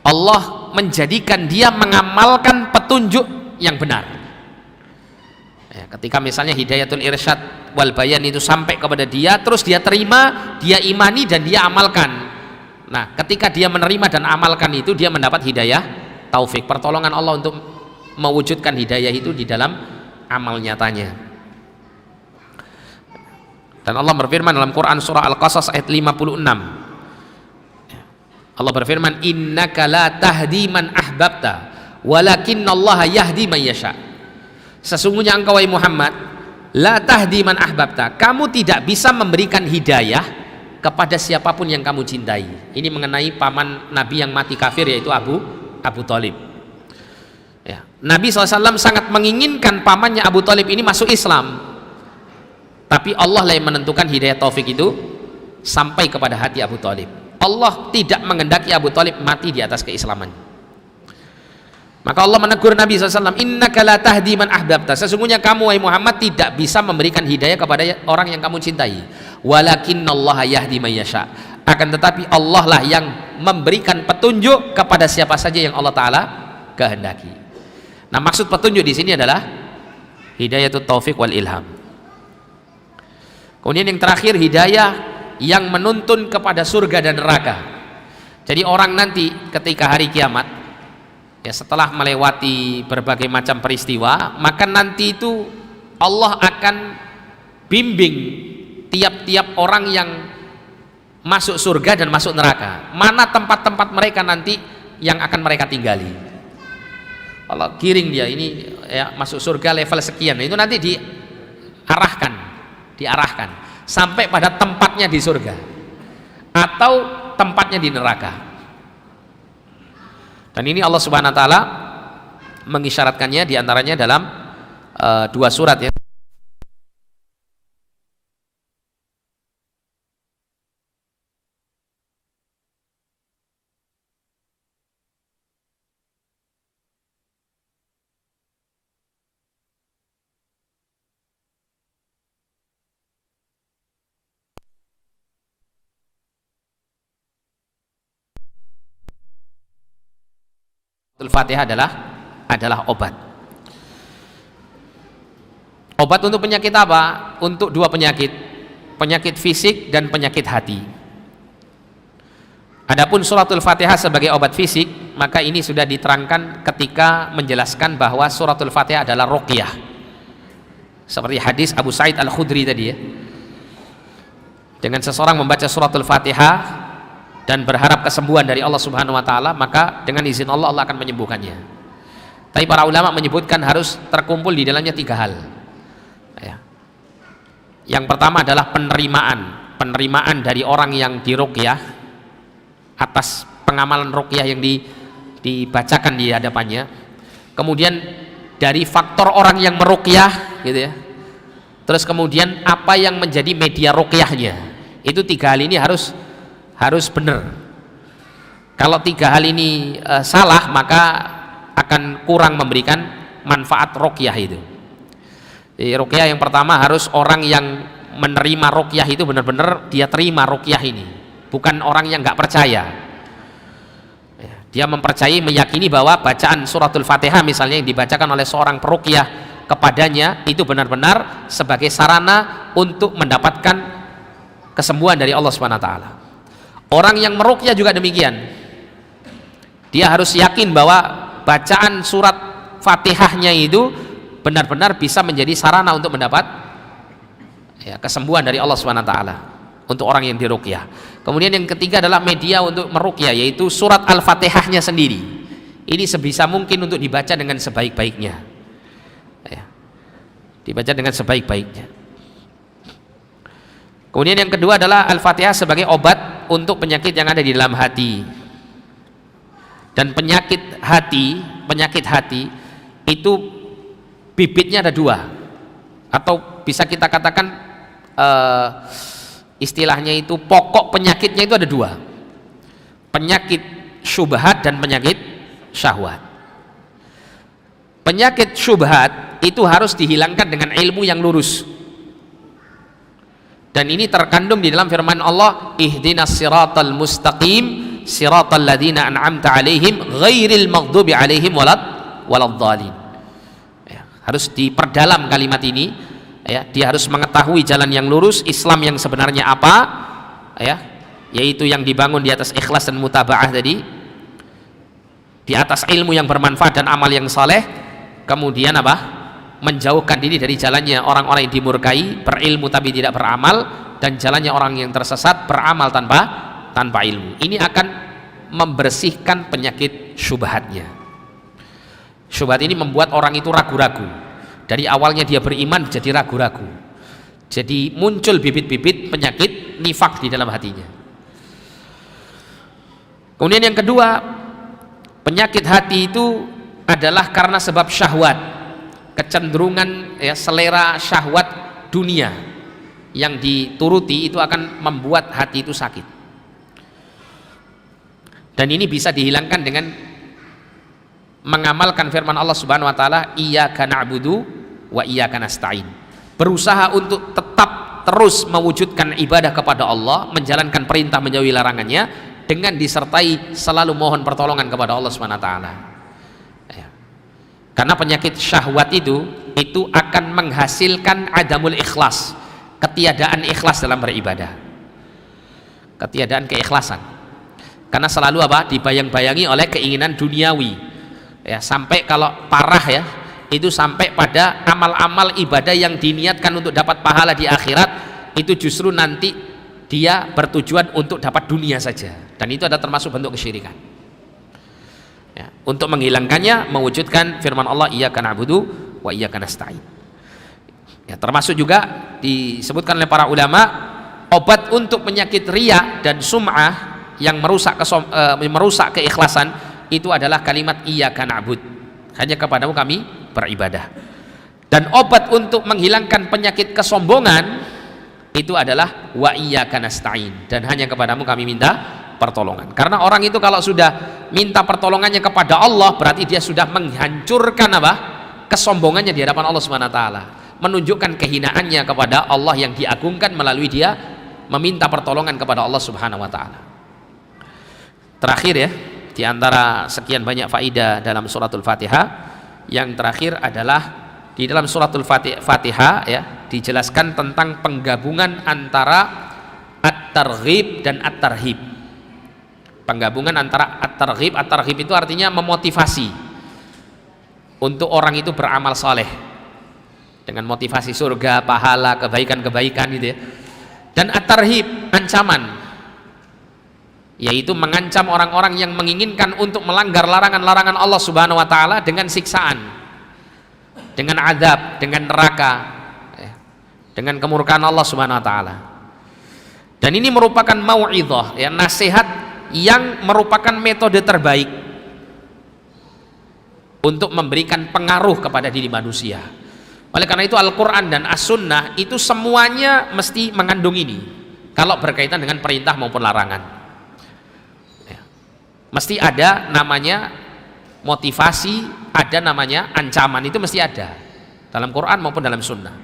Allah menjadikan dia mengamalkan petunjuk yang benar ya, ketika misalnya hidayatul irsyad wal bayan itu sampai kepada dia, terus dia terima, dia imani dan dia amalkan. Nah, ketika dia menerima dan amalkan itu, dia mendapat hidayah taufik, pertolongan Allah untuk mewujudkan hidayah itu di dalam amal nyatanya. Dan Allah berfirman dalam Quran surah Al-Qasas ayat 56, Allah berfirman, innaka la tahdi man ahbabta walakinnallaha yahdi man yasha. Sesungguhnya engkau wahai Muhammad la tahdi man ahbabta, kamu tidak bisa memberikan hidayah kepada siapapun yang kamu cintai. Ini mengenai paman Nabi yang mati kafir, yaitu Abu Thalib ya. Nabi SAW sangat menginginkan pamannya Abu Thalib ini masuk Islam, tapi Allah lah yang menentukan hidayah taufik itu sampai kepada hati Abu Thalib. Allah tidak menghendaki Abu Thalib mati di atas keislaman. Maka Allah menegur Nabi SAW, innaka la tahdi man ahbabta, sesungguhnya kamu wahai Muhammad tidak bisa memberikan hidayah kepada orang yang kamu cintai, walakinnallaha yahdi man yasha, akan tetapi Allah lah yang memberikan petunjuk kepada siapa saja yang Allah Ta'ala kehendaki. Nah, maksud petunjuk di sini adalah hidayatul taufik wal ilham. Kemudian yang terakhir, hidayah yang menuntun kepada surga dan neraka. Jadi orang nanti ketika hari kiamat, ya, setelah melewati berbagai macam peristiwa, maka nanti itu Allah akan bimbing tiap-tiap orang yang masuk surga dan masuk neraka, mana tempat-tempat mereka nanti yang akan mereka tinggali. Kalau giring dia ini ya, masuk surga level sekian, itu nanti diarahkan sampai pada tempatnya di surga atau tempatnya di neraka. Dan ini Allah Subhanahu wa taala mengisyaratkannya diantaranya dalam dua surat, ya. Al-Fatihah adalah obat. Obat untuk penyakit apa? Untuk dua penyakit, penyakit fisik dan penyakit hati. Adapun suratul Fatihah sebagai obat fisik, maka ini sudah diterangkan ketika menjelaskan bahwa suratul Fatihah adalah ruqyah. Seperti hadis Abu Sa'id Al-Khudri tadi, ya. Dengan seseorang membaca suratul Fatihah dan berharap kesembuhan dari Allah Subhanahu wa taala, maka dengan izin Allah, Allah akan menyembuhkannya. Tapi para ulama menyebutkan harus terkumpul di dalamnya tiga hal, ya. Yang pertama adalah penerimaan dari orang yang diruqyah atas pengamalan ruqyah yang dibacakan di hadapannya. Kemudian dari faktor orang yang meruqyah, gitu ya. Terus kemudian apa yang menjadi media ruqyahnya. Itu tiga hal ini harus benar. Kalau tiga hal ini salah, maka akan kurang memberikan manfaat ruqyah itu. Jadi ruqyah yang pertama harus orang yang menerima ruqyah itu benar-benar dia terima ruqyah ini, bukan orang yang nggak percaya. Dia mempercayai, meyakini bahwa bacaan suratul Fatihah misalnya yang dibacakan oleh seorang peruqyah kepadanya itu benar-benar sebagai sarana untuk mendapatkan kesembuhan dari Allah Subhanahu wa taala. Orang yang meruqyah juga demikian. Dia harus yakin bahwa bacaan surat Fatihahnya itu benar-benar bisa menjadi sarana untuk mendapat, ya, kesembuhan dari Allah Subhanahu wa taala untuk orang yang diruqyah. Kemudian yang ketiga adalah media untuk meruqyah, yaitu surat Al-Fatihahnya sendiri. Ini sebisa mungkin untuk dibaca dengan sebaik-baiknya, ya. Dibaca dengan sebaik-baiknya. Kemudian yang kedua adalah Al-Fatihah sebagai obat untuk penyakit yang ada di dalam hati. Dan penyakit hati itu bibitnya ada dua, atau bisa kita katakan istilahnya itu pokok penyakitnya itu ada dua, penyakit syubhat dan penyakit syahwat. Penyakit syubhat itu harus dihilangkan dengan ilmu yang lurus. Dan ini terkandung di dalam firman Allah, ihdinas siratal mustaqim siratal ladzina an'amta alaihim ghairil maghdubi alaihim waladdallin. Ya, harus diperdalam kalimat ini, ya. Dia harus mengetahui jalan yang lurus, Islam yang sebenarnya apa, ya, yaitu yang dibangun di atas ikhlas dan mutabaah tadi, di atas ilmu yang bermanfaat dan amal yang saleh. Kemudian apa? Menjauhkan diri dari jalannya orang-orang yang dimurkai, berilmu tapi tidak beramal, dan jalannya orang yang tersesat, beramal tanpa ilmu. Ini akan membersihkan penyakit syubhatnya. Syubhat ini membuat orang itu ragu-ragu. Dari awalnya dia beriman jadi ragu-ragu. Jadi muncul bibit-bibit penyakit nifak di dalam hatinya. Kemudian yang kedua, penyakit hati itu adalah karena sebab syahwat. Kecenderungan, ya, selera syahwat dunia yang dituruti itu akan membuat hati itu sakit. Dan ini bisa dihilangkan dengan mengamalkan firman Allah Subhanahu wa taala, iyyaka na'budu wa iyyaka nasta'in. Berusaha untuk tetap terus mewujudkan ibadah kepada Allah, menjalankan perintah, menjauhi larangannya, dengan disertai selalu mohon pertolongan kepada Allah Subhanahu wa taala. Ya. Karena penyakit syahwat itu akan menghasilkan adamul ikhlas, ketiadaan ikhlas dalam beribadah, ketiadaan keikhlasan. Karena selalu dibayang-bayangi oleh keinginan duniawi, ya, sampai kalau parah ya, itu sampai pada amal-amal ibadah yang diniatkan untuk dapat pahala di akhirat, itu justru nanti dia bertujuan untuk dapat dunia saja, dan itu ada termasuk bentuk kesyirikan. Ya, untuk menghilangkannya, mewujudkan firman Allah, iyyaka na'budu wa iyyaka nasta'in. Ya, termasuk juga disebutkan oleh para ulama, obat untuk penyakit riya dan sum'ah yang merusak keikhlasan itu adalah kalimat iyyaka na'bud, hanya kepadamu kami beribadah. Dan obat untuk menghilangkan penyakit kesombongan itu adalah wa iyyaka nasta'in, dan hanya kepadamu kami minta pertolongan. Karena orang itu kalau sudah minta pertolongannya kepada Allah, berarti dia sudah menghancurkan kesombongannya di hadapan Allah Subhanahu wa taala, menunjukkan kehinaannya kepada Allah yang diagungkan melalui dia meminta pertolongan kepada Allah Subhanahu wa taala. Terakhir ya, di antara sekian banyak faidah dalam suratul Fatihah, yang terakhir adalah di dalam suratul Fatihah ya, dijelaskan tentang penggabungan antara at-targhib dan at-tarhib. Penggabungan antara at-targhib itu artinya memotivasi untuk orang itu beramal saleh dengan motivasi surga, pahala, kebaikan-kebaikan gitu ya. Dan at-tarhib, ancaman, yaitu mengancam orang-orang yang menginginkan untuk melanggar larangan-larangan Allah Subhanahu wa taala dengan siksaan, dengan azab, dengan neraka, dengan kemurkaan Allah Subhanahu wa taala. Dan ini merupakan mau'izah, ya, nasihat yang merupakan metode terbaik untuk memberikan pengaruh kepada diri manusia. Oleh karena itu Al-Qur'an dan As-Sunnah itu semuanya mesti mengandung ini kalau berkaitan dengan perintah maupun larangan. Mesti ada namanya motivasi, ada namanya ancaman, itu mesti ada dalam Quran maupun dalam Sunnah.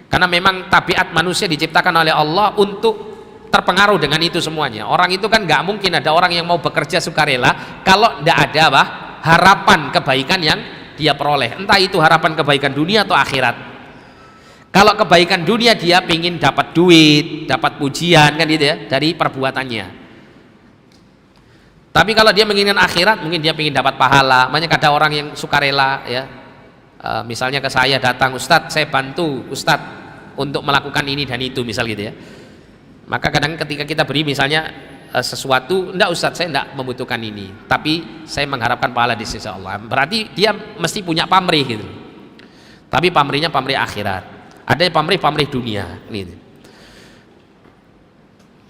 Karena memang tabiat manusia diciptakan oleh Allah untuk terpengaruh dengan itu semuanya. Orang itu kan nggak mungkin ada orang yang mau bekerja sukarela kalau tidak ada harapan kebaikan yang dia peroleh, entah itu harapan kebaikan dunia atau akhirat. Kalau kebaikan dunia dia ingin dapat duit, dapat pujian kan gitu ya dari perbuatannya. Tapi kalau dia menginginkan akhirat, mungkin dia ingin dapat pahala. Banyak ada orang yang sukarela ya, misalnya ke saya datang, Ustadz saya bantu Ustadz untuk melakukan ini dan itu misal gitu ya. Maka kadang ketika kita beri misalnya sesuatu, enggak Ustadz saya enggak membutuhkan ini, tapi saya mengharapkan pahala di sisi Allah, berarti dia mesti punya pamrih gitu. Tapi pamrihnya pamrih akhirat, ada yang pamrih dunia gitu.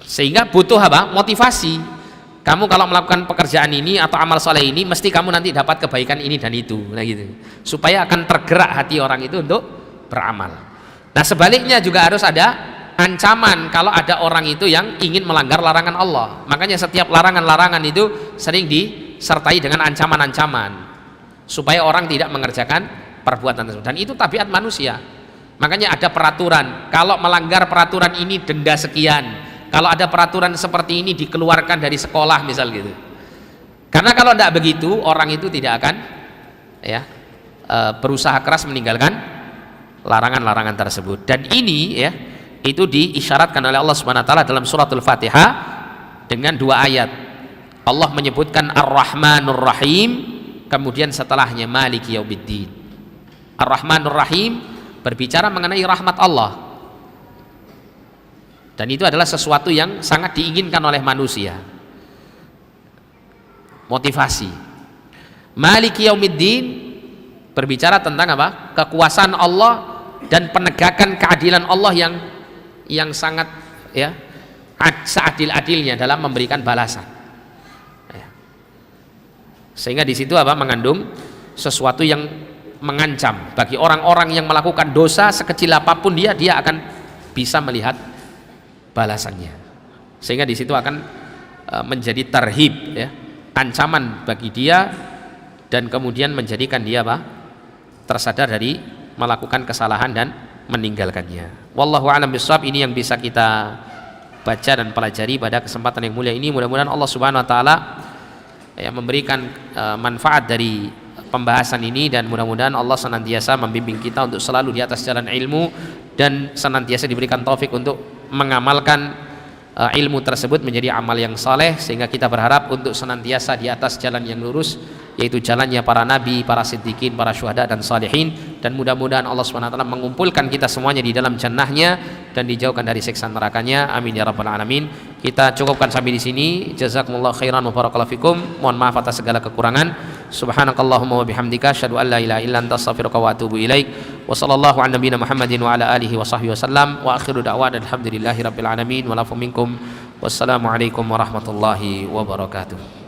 Sehingga butuh motivasi. Kamu kalau melakukan pekerjaan ini atau amal soleh ini, mesti kamu nanti dapat kebaikan ini dan itu, nah gitu, supaya akan tergerak hati orang itu untuk beramal. Nah sebaliknya juga harus ada ancaman kalau ada orang itu yang ingin melanggar larangan Allah. Makanya setiap larangan-larangan itu sering disertai dengan ancaman-ancaman supaya orang tidak mengerjakan perbuatan tersebut, dan itu tabiat manusia. Makanya ada peraturan, kalau melanggar peraturan ini denda sekian, kalau ada peraturan seperti ini dikeluarkan dari sekolah misal gitu. Karena kalau tidak begitu, orang itu tidak akan ya berusaha keras meninggalkan larangan-larangan tersebut. Dan ini ya, itu diisyaratkan oleh Allah Subhanahu wa taala dalam suratul Fatihah dengan dua ayat. Allah menyebutkan Ar-Rahmanur Rahim, kemudian setelahnya Maliki Yaumiddin. Ar-Rahmanur Rahim berbicara mengenai rahmat Allah. Dan itu adalah sesuatu yang sangat diinginkan oleh manusia. Motivasi. Maliki Yaumiddin berbicara tentang kekuasaan Allah dan penegakan keadilan Allah yang sangat ya seadil-adilnya dalam memberikan balasan. Sehingga di situ mengandung sesuatu yang mengancam bagi orang-orang yang melakukan dosa sekecil apapun dia akan bisa melihat balasannya, sehingga di situ akan menjadi tarhib ya, ancaman bagi dia dan kemudian menjadikan dia tersadar dari melakukan kesalahan dan meninggalkannya. Wallahu a'lam bishawab. Ini yang bisa kita baca dan pelajari pada kesempatan yang mulia ini. Mudah-mudahan Allah Subhanahu wa taala memberikan manfaat dari pembahasan ini, dan mudah-mudahan Allah senantiasa membimbing kita untuk selalu di atas jalan ilmu dan senantiasa diberikan taufik untuk mengamalkan ilmu tersebut menjadi amal yang saleh, sehingga kita berharap untuk senantiasa di atas jalan yang lurus, yaitu jalannya para nabi, para siddiqin, para syuhada dan salihin. Dan mudah-mudahan Allah SWT mengumpulkan kita semuanya di dalam jannahnya dan dijauhkan dari siksa nerakanya. Amin ya rabbal alamin. Kita cukupkan sampai di sini. Jazakumullah khairan wa barakallahu fikum. Mohon maaf atas segala kekurangan. Subhanakallahumma wa bihamdika asyhadu an la ilaha illa anta astaghfiruka wa atubu ilaik. Wa sallallahu ala nabiyyina Muhammadin wa ala alihi wa sahbihi wasallam. Wa akhiru da'wana alhamdulillahi rabbil alamin wa lafu minkum. Wassalamualaikum warahmatullahi wabarakatuh.